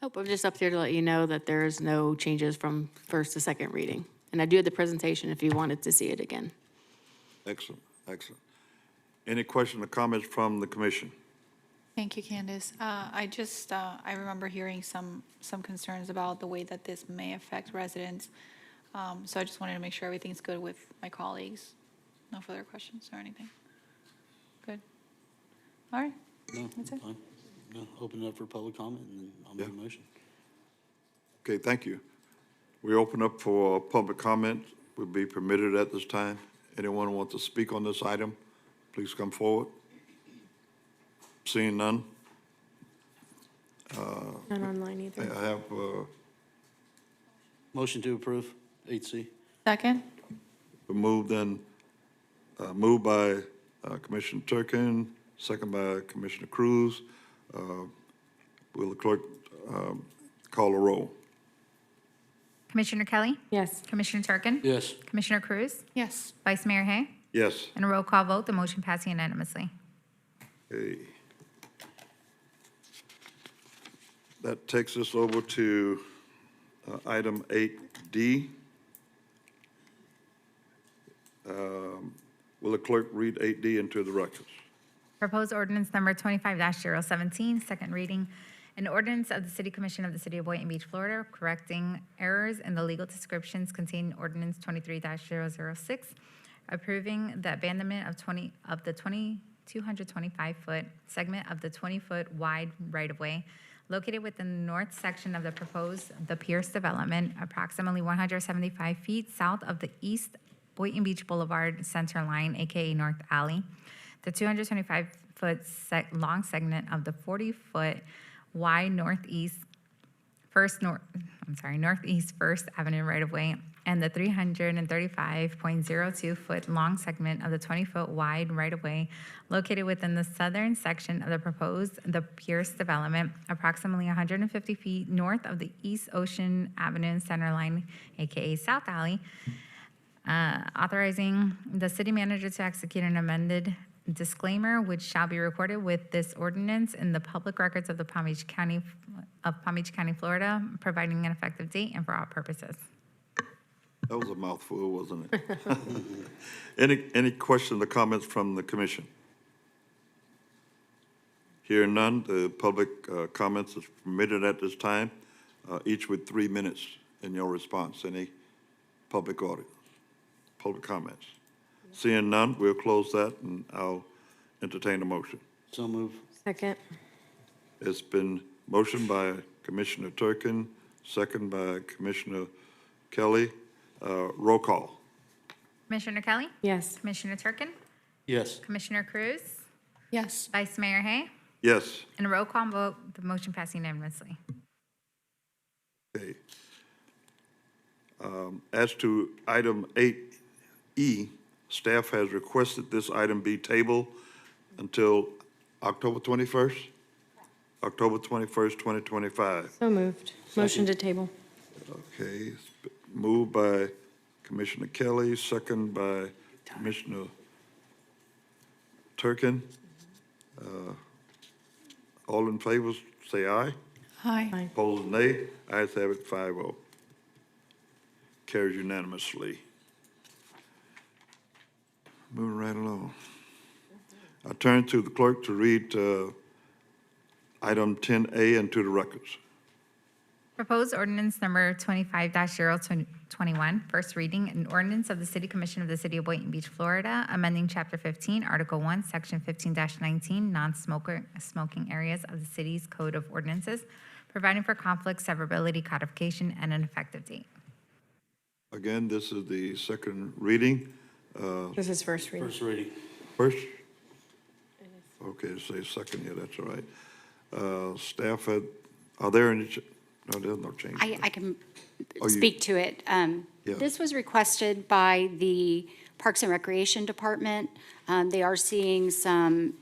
Speaker 15: Nope, I'm just up here to let you know that there is no changes from first to second reading. And I do have the presentation if you wanted to see it again.
Speaker 1: Excellent, excellent. Any questions or comments from the commission?
Speaker 4: Thank you, Candace. I remember hearing some concerns about the way that this may affect residents. So I just wanted to make sure everything's good with my colleagues. No further questions or anything? Good. All right.
Speaker 6: No,
Speaker 4: That's it.
Speaker 6: fine. No, open it up for public comment, and then I'll make a motion.
Speaker 1: Okay, thank you. We open up for public comment. Would be permitted at this time. Anyone want to speak on this item, please come forward. Seeing none,
Speaker 3: Not online either.
Speaker 1: I have
Speaker 6: Motion to approve, 8C.
Speaker 4: Second?
Speaker 1: moved moved by Commissioner Turkin, second by Commissioner Cruz. Will the clerk call a roll?
Speaker 2: Commissioner Kelly?
Speaker 3: Yes.
Speaker 2: Commissioner Turkin?
Speaker 6: Yes.
Speaker 2: Commissioner Cruz?
Speaker 4: Yes.
Speaker 2: Vice Mayor Hay?
Speaker 1: Yes.
Speaker 2: And a roll call vote, the motion passed unanimously.
Speaker 1: Okay. That takes us over to item 8D. Will the clerk read 8D into the records?
Speaker 2: Proposed ordinance number 25-017, second reading. An ordinance of the City Commission of the City of Boynton Beach, Florida, correcting errors in the legal descriptions contained in ordinance 23-006, approving the abandonment of the 225-foot segment of the 20-foot wide right-of-way located within the north section of the Pierce development, approximately 175 feet south of the East Boynton Beach Boulevard center line, AKA North Alley. The 225-foot long segment of the 40-foot wide northeast First Avenue right-of-way, and the 335.02-foot long segment of the 20-foot wide right-of-way located within the southern section of the Pierce development, approximately 150 feet north of the East Ocean Avenue center line, AKA South Alley, authorizing the city manager to execute an amended disclaimer, which shall be recorded with this ordinance in the public records of Palm Beach County, Florida, providing an effective date and for all purposes.
Speaker 1: That was a mouthful, wasn't it? Any questions or comments from the commission? Hearing none, the public comments is permitted at this time, each with 3 minutes in your response. Any public comments? Seeing none, we'll close that, and I'll entertain a motion.
Speaker 6: So move.
Speaker 3: Second.
Speaker 1: It's been motioned by Commissioner Turkin, second by Commissioner Kelly. Roll call.
Speaker 2: Commissioner Kelly?
Speaker 3: Yes.
Speaker 2: Commissioner Turkin?
Speaker 6: Yes.
Speaker 2: Commissioner Cruz?
Speaker 4: Yes.
Speaker 2: Vice Mayor Hay?
Speaker 1: Yes.
Speaker 2: And a roll call vote, the motion passed unanimously.
Speaker 1: Okay. As to item 8E, staff has requested this item be tabled until October 21st? October 21st, 2025.
Speaker 3: So moved. Motion to table.
Speaker 1: Okay, it's been moved by Commissioner Kelly, second by Commissioner Turkin. All in favor, say aye.
Speaker 4: Aye.
Speaker 1: Opposed, nay. Ayes have it, 5-0. Carries unanimously. Moving right along. I turn to the clerk to read item 10A into the records.
Speaker 2: Proposed ordinance number 25-021, first reading, an ordinance of the City Commission of the City of Boynton Beach, Florida, amending Chapter 15, Article 1, Section 15-19, smoking areas of the city's Code of Ordinances, providing for conflict, severability, codification, and an effective date.
Speaker 1: Again, this is the second reading.
Speaker 3: This is first reading.
Speaker 6: First reading.
Speaker 1: First? Okay, say second here, that's all right. Staff had, are there any, no, there's no change.
Speaker 5: I can
Speaker 1: Oh, you-
Speaker 5: speak to it.
Speaker 1: Yeah.
Speaker 5: This was requested by the Parks and Recreation Department. They are seeing some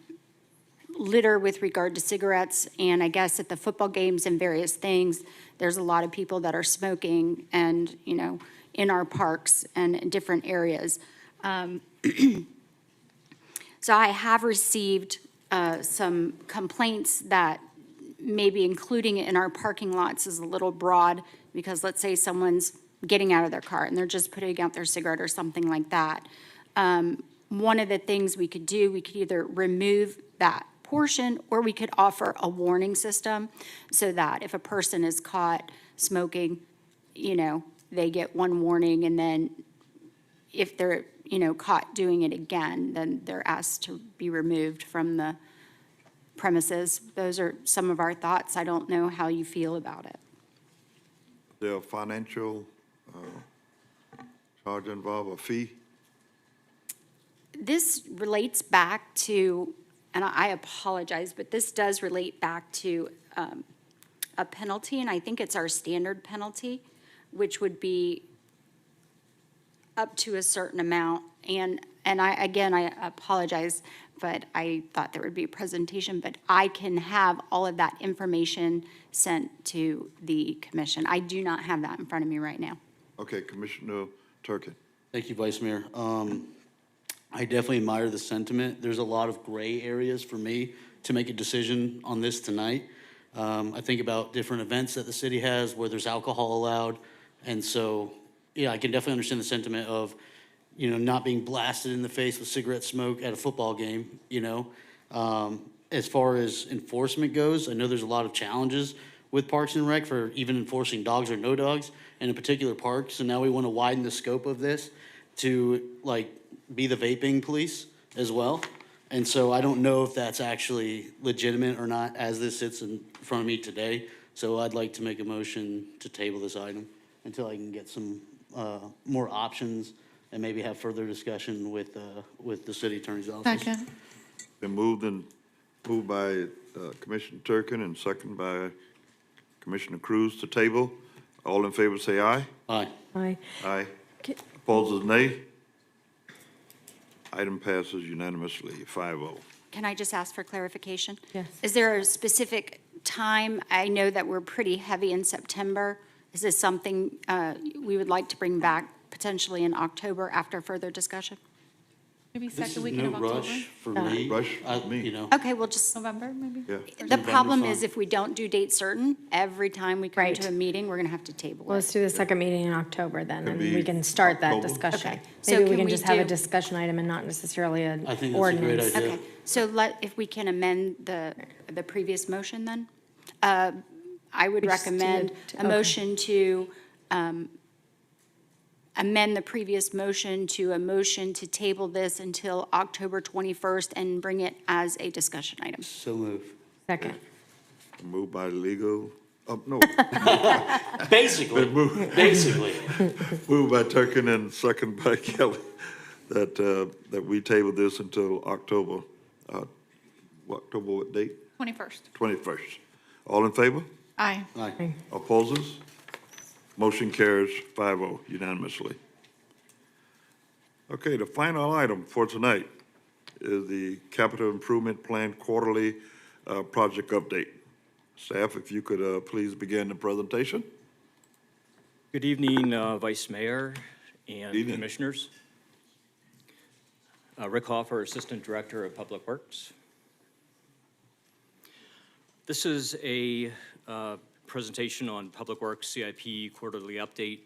Speaker 5: litter with regard to cigarettes, and I guess at the football games and various things, there's a lot of people that are smoking and, in our parks and in different areas. So I have received some complaints that maybe including it in our parking lots is a little broad, because let's say someone's getting out of their car and they're just putting out their cigarette or something like that. One of the things we could do, we could either remove that portion, or we could offer a warning system so that if a person is caught smoking, they get one warning, and then if they're, caught doing it again, then they're asked to be removed from the premises. Those are some of our thoughts. I don't know how you feel about it.
Speaker 1: There a financial charge involved, a fee?
Speaker 5: this relates back to, and I apologize, but this does relate back to a penalty, and I think it's our standard penalty, which would be up to a certain amount. And I apologize, but I thought there would be a presentation, but I can have all of that information sent to the commission. I do not have that in front of me right now.
Speaker 1: Okay, Commissioner Turkin.
Speaker 6: Thank you, Vice Mayor. I definitely admire the sentiment. There's a lot of gray areas for me to make a decision on this tonight. I think about different events that the city has where there's alcohol allowed. And so, yeah, I can definitely understand the sentiment of, not being blasted in the face with cigarette smoke at a football game, As far as enforcement goes, I know there's a lot of challenges with Parks and Rec for even enforcing dogs or no dogs in a particular park. So now we want to widen the scope of this to be the vaping police as well. And so I don't know if that's actually legitimate or not as this sits in front of me today. So I'd like to make a motion to table this item until I can get some more options and maybe have further discussion with the city attorney's office.
Speaker 4: Second.
Speaker 1: Been moved by Commissioner Turkin and second by Commissioner Cruz to table. All in favor say aye.
Speaker 6: Aye.
Speaker 3: Aye.
Speaker 1: Aye. Opposers, nay. Item passes unanimously, 5-0.
Speaker 5: Can I just ask for clarification?
Speaker 3: Yes.
Speaker 5: Is there a specific time? I know that we're pretty heavy in September. Is this something we would like to bring back potentially in October after further discussion?
Speaker 4: Maybe
Speaker 6: This
Speaker 4: second
Speaker 6: is
Speaker 4: weekend
Speaker 6: no
Speaker 4: of October?
Speaker 6: rush for me.
Speaker 1: Rush for me.
Speaker 5: Okay, we'll just,
Speaker 4: November, maybe?
Speaker 1: Yeah.
Speaker 5: the problem
Speaker 6: fine.
Speaker 5: is if we don't do date certain, every time we come
Speaker 3: Right.
Speaker 5: to a meeting, we're going to have to table
Speaker 3: Well, let's
Speaker 5: it.
Speaker 3: do the second meeting in October then,
Speaker 1: Could
Speaker 3: and
Speaker 1: be
Speaker 3: we can start that
Speaker 1: October.
Speaker 3: discussion.
Speaker 5: Okay. So
Speaker 3: Maybe we
Speaker 5: can
Speaker 3: can
Speaker 5: we
Speaker 3: just have a
Speaker 5: do-
Speaker 3: discussion item and not necessarily an
Speaker 6: I think that's a great
Speaker 3: ordinance.
Speaker 6: idea.
Speaker 5: Okay, so if we can amend the previous motion then? I would
Speaker 3: We just
Speaker 5: recommend
Speaker 3: did,
Speaker 5: a
Speaker 3: okay.
Speaker 5: motion to amend the previous motion to a motion to table this until October 21st and bring it as a discussion item.
Speaker 6: So move.
Speaker 3: Second.
Speaker 1: Moved by legal, no,
Speaker 6: Basically,
Speaker 1: moved by Turkin and second by Kelly, that we table this until October, October what date?
Speaker 4: 21st.
Speaker 1: 21st. All in favor?
Speaker 4: Aye.
Speaker 6: Aye.
Speaker 1: Opposers? Motion carries 5-0 unanimously. Okay, the final item for tonight is the Capital Improvement Plan Quarterly Project Update. Staff, if you could please begin the presentation.
Speaker 16: Good evening, Vice Mayor and
Speaker 1: Evening.
Speaker 16: Commissioners. Rick Hoffer, Assistant Director of Public Works. This is a presentation on Public Works CIP Quarterly Update,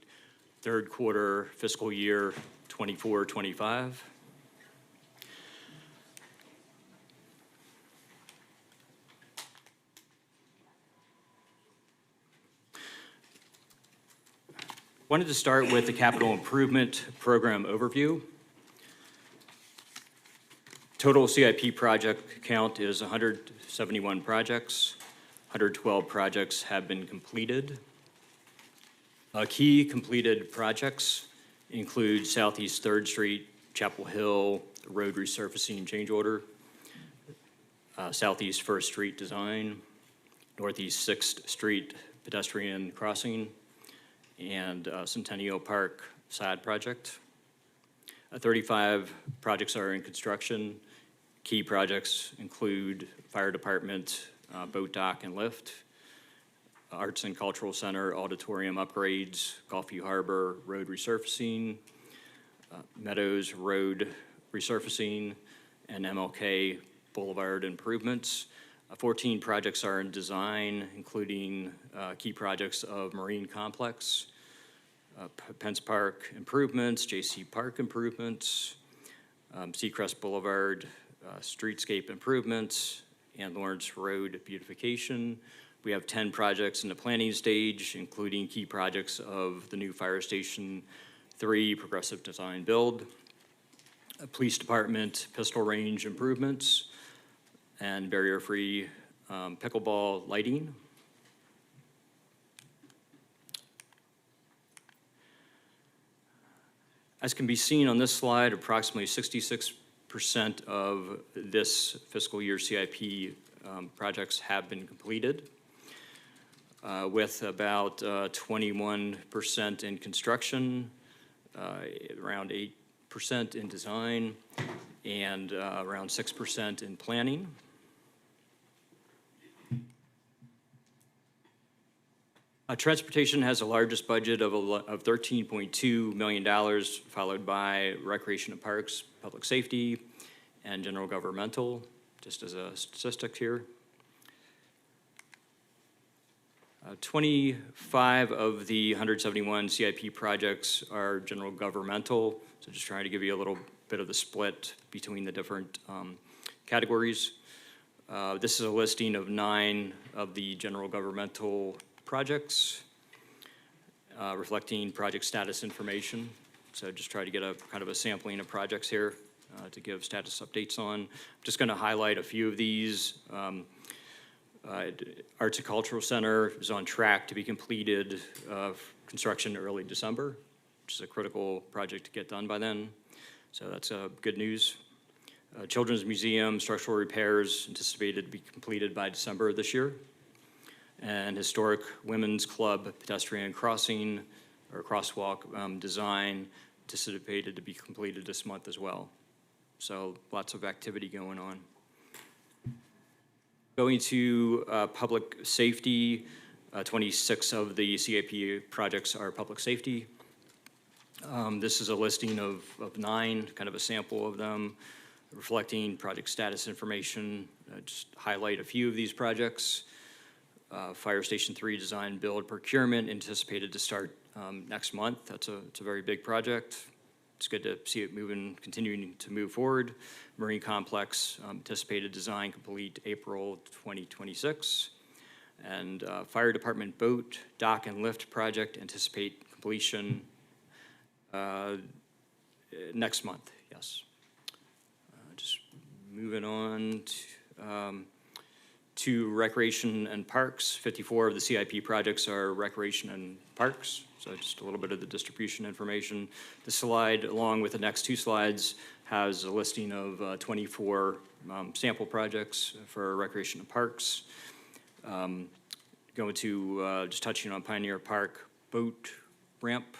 Speaker 16: third quarter fiscal year 24-25. Wanted to start with the capital improvement program overview. Total CIP project count is 171 projects. 112 projects have been completed. Key completed projects include Southeast 3rd Street, Chapel Hill road resurfacing change order, Southeast 1st Street design, Northeast 6th Street pedestrian crossing, and Centennial Park side project. 35 projects are in construction. Key projects include fire department, boat dock and lift, Arts and Cultural Center, auditorium upgrades, Gulfview Harbor road resurfacing, Meadows Road resurfacing, and MLK Boulevard improvements. 14 projects are in design, including key projects of Marine Complex, Pence Park improvements, JC Park improvements, Seacrest Boulevard streetscape improvements, and Lawrence Road beautification. We have 10 projects in the planning stage, including key projects of the new Fire Station 3 progressive design build, Police Department pistol range improvements, and barrier-free pickleball lighting. As can be seen on this slide, approximately 66% 85% of this fiscal year CIP projects have been completed, with about 21% in construction, around 8% in design, and around 6% in planning. Transportation has the largest budget of $13.2 million, followed by Recreation and Parks, Public Safety, and General Governmental, just as a statistic here. 25 of the 171 CIP projects are general governmental, so just trying to give you a little bit of the split between the different categories. This is a listing of 9 of the general governmental projects, reflecting project status information. So just try to get a kind of a sampling of projects here to give status updates on. I'm just going to highlight a few of these. Arts and Cultural Center is on track to be completed construction early December, which is a critical project to get done by then. So that's good news. Children's Museum structural repairs anticipated to be completed by December of this year. And Historic Women's Club pedestrian crossing or crosswalk design anticipated to be completed this month as well. So lots of activity going on. Going to public safety, 26 of the CIP projects are public safety. This is a listing of 9, kind of a sample of them, reflecting project status information. Just highlight a few of these projects. Fire Station 3 design, build, procurement anticipated to start next month. It's a very big project. It's good to see it continuing to move forward. Marine Complex anticipated design complete April 2026. And Fire Department boat, dock, and lift project anticipate completion next month, yes. Just moving on to Recreation and Parks. 54 of the CIP projects are Recreation and Parks, so just a little bit of the distribution information. The slide, along with the next 2 slides, has a listing of 24 sample projects for Recreation and Parks. Going to just touching on Pioneer Park boat ramp.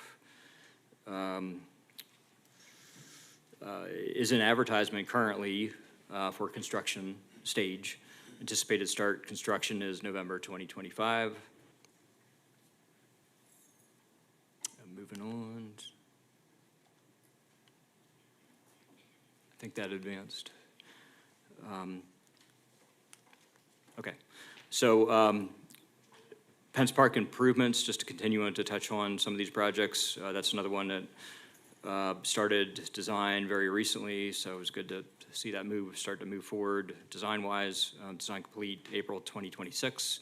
Speaker 16: Is in advertisement currently for construction stage. Anticipated start construction is November 2025. Moving on. I think that advanced. Okay, so Pence Park improvements, just to continue on to touch on some of these projects. That's another one that started design very recently, so it was good to see that start to move forward design-wise. Design complete April 2026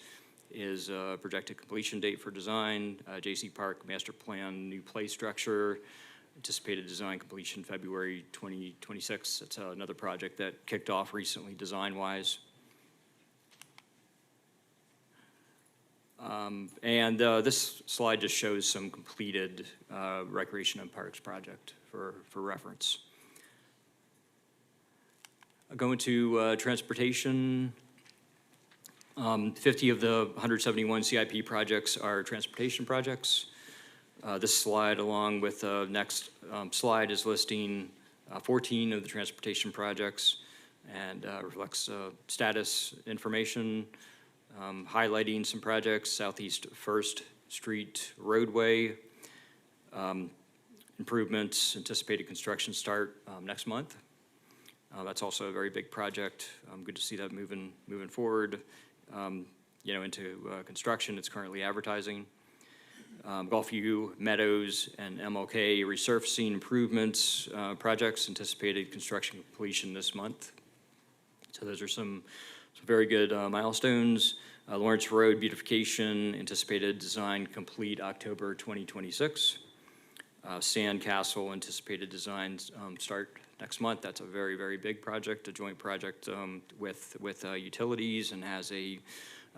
Speaker 16: is projected completion date for design. JC Park master plan, new play structure, anticipated design completion February 2026. That's another project that kicked off recently design-wise. And this slide just shows some completed Recreation and Parks project for reference. Going to transportation, 50 of the 171 CIP projects are transportation projects. This slide, along with the next slide, is listing 14 of the transportation projects and reflects status information, highlighting some projects. Southeast 1st Street roadway improvements, anticipated construction start next month. That's also a very big project. Good to see that moving forward. Into construction. It's currently advertising. Gulfview Meadows and MLK resurfacing improvements projects, anticipated construction completion this month. So those are some very good milestones. Lawrence Road beautification, anticipated design complete October 2026. Sand Castle, anticipated designs start next month. That's a very, very big project, a joint project with utilities, and has a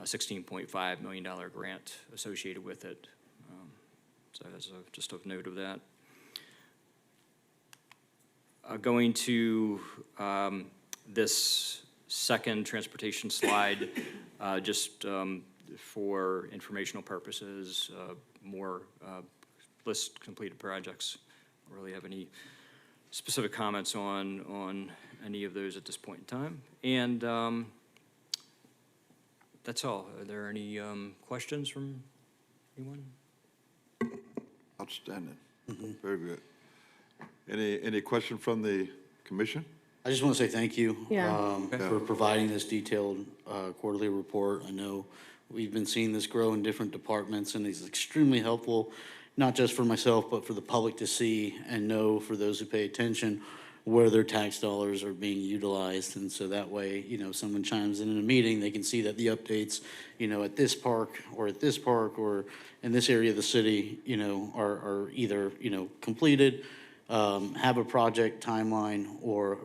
Speaker 16: $16.5 million grant associated with it. So that's just a note of that. Going to this second transportation slide, just for informational purposes, more list completed projects. I don't really have any specific comments on any of those at this point in time. And that's all. Are there any questions from anyone?
Speaker 1: Outstanding. Very good. Any question from the commission?
Speaker 6: I just want to say thank you
Speaker 3: Yeah.
Speaker 6: for providing this detailed quarterly report. I know we've been seeing this grow in different departments, and it's extremely helpful, not just for myself, but for the public to see and know, for those who pay attention, where their tax dollars are being utilized. And so that way, you know, someone chimes in a meeting, they can see that the updates, you know, at this park or at this park or in this area of the city, you know, are either, you know, completed, have a project timeline, or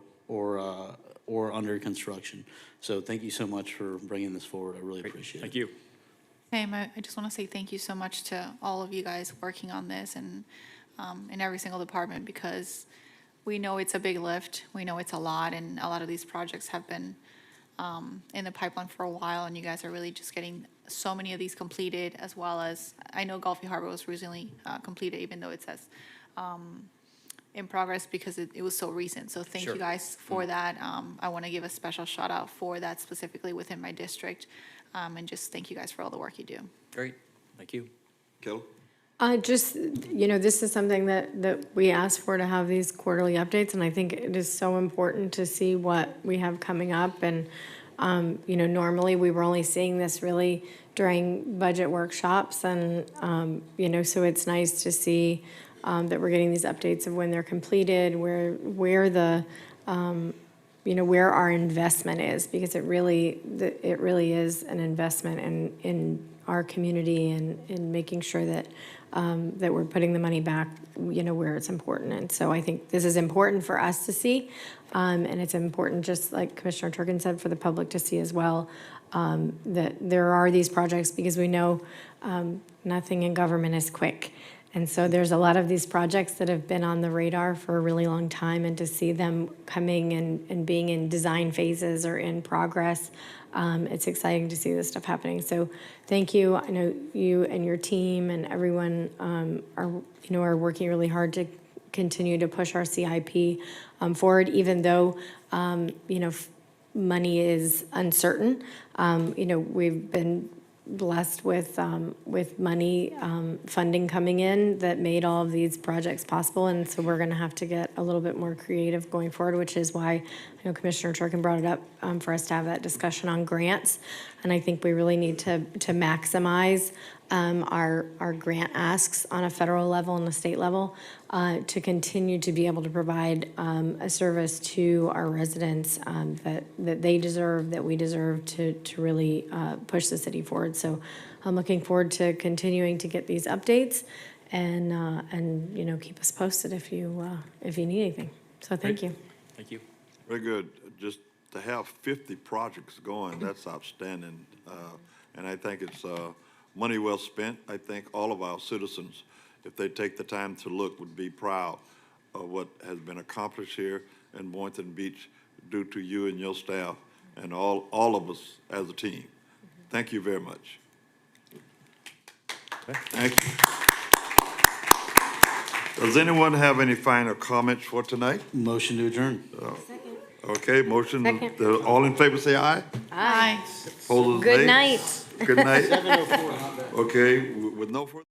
Speaker 6: under construction. So thank you so much for bringing this forward. I really appreciate it.
Speaker 16: Thank you.
Speaker 4: Sam, I just want to say thank you so much to all of you guys working on this and in every single department, because we know it's a big lift. We know it's a lot, and a lot of these projects have been in the pipeline for a while, and you guys are really just getting so many of these completed, as well as, I know Gulfy Harbor was recently completed, even though it says in progress, because it was so recent. So thank you guys for that. I want to give a special shout out for that specifically within my district, and just thank you guys for all the work you do.
Speaker 16: Great. Thank you.
Speaker 1: Kelly?
Speaker 3: Just, you know, this is something that we asked for, to have these quarterly updates, and I think it is so important to see what we have coming up. And, you know, normally we were only seeing this really during budget workshops, and, you know, so it's nice to see that we're getting these updates of when they're completed, where the, you know, where our investment is, because it really is an investment in our community, and in making sure that that we're putting the money back, you know, where it's important. And so I think this is important for us to see, and it's important, just like Commissioner Turkin said, for the public to see as well, that there are these projects, because we know nothing in government is quick. And so there's a lot of these projects that have been on the radar for a really long time, and to see them coming and being in design phases or in progress, it's exciting to see this stuff happening. So thank you. I know you and your team and everyone are working really hard to continue to push our CIP forward, even though money is uncertain. We've been blessed with money, funding coming in that made all of these projects possible. And so we're going to have to get a little bit more creative going forward, which is why I know Commissioner Turkin brought it up for us to have that discussion on grants. And I think we really need to maximize our grant asks on a federal level and a state level to continue to be able to provide a service to our residents that they deserve, that we deserve, to really push the city forward. So I'm looking forward to continuing to get these updates, and keep us posted if you need anything. So thank you.
Speaker 16: Thank you.
Speaker 1: Very good. Just to have 50 projects going, that's outstanding. And I think it's money well spent. I think all of our citizens, if they take the time to look, would be proud of what has been accomplished here in Boynton Beach due to you and your staff and all of us as a team. Thank you very much. Thank you. Does anyone have any final comments for tonight?
Speaker 6: Motion to adjourn.
Speaker 1: Okay, motion.
Speaker 3: Second.
Speaker 1: All in favor, say aye.
Speaker 3: Aye.
Speaker 1: Opposers,
Speaker 3: Good
Speaker 1: nay.
Speaker 3: night.
Speaker 1: Good night. Okay, with no further.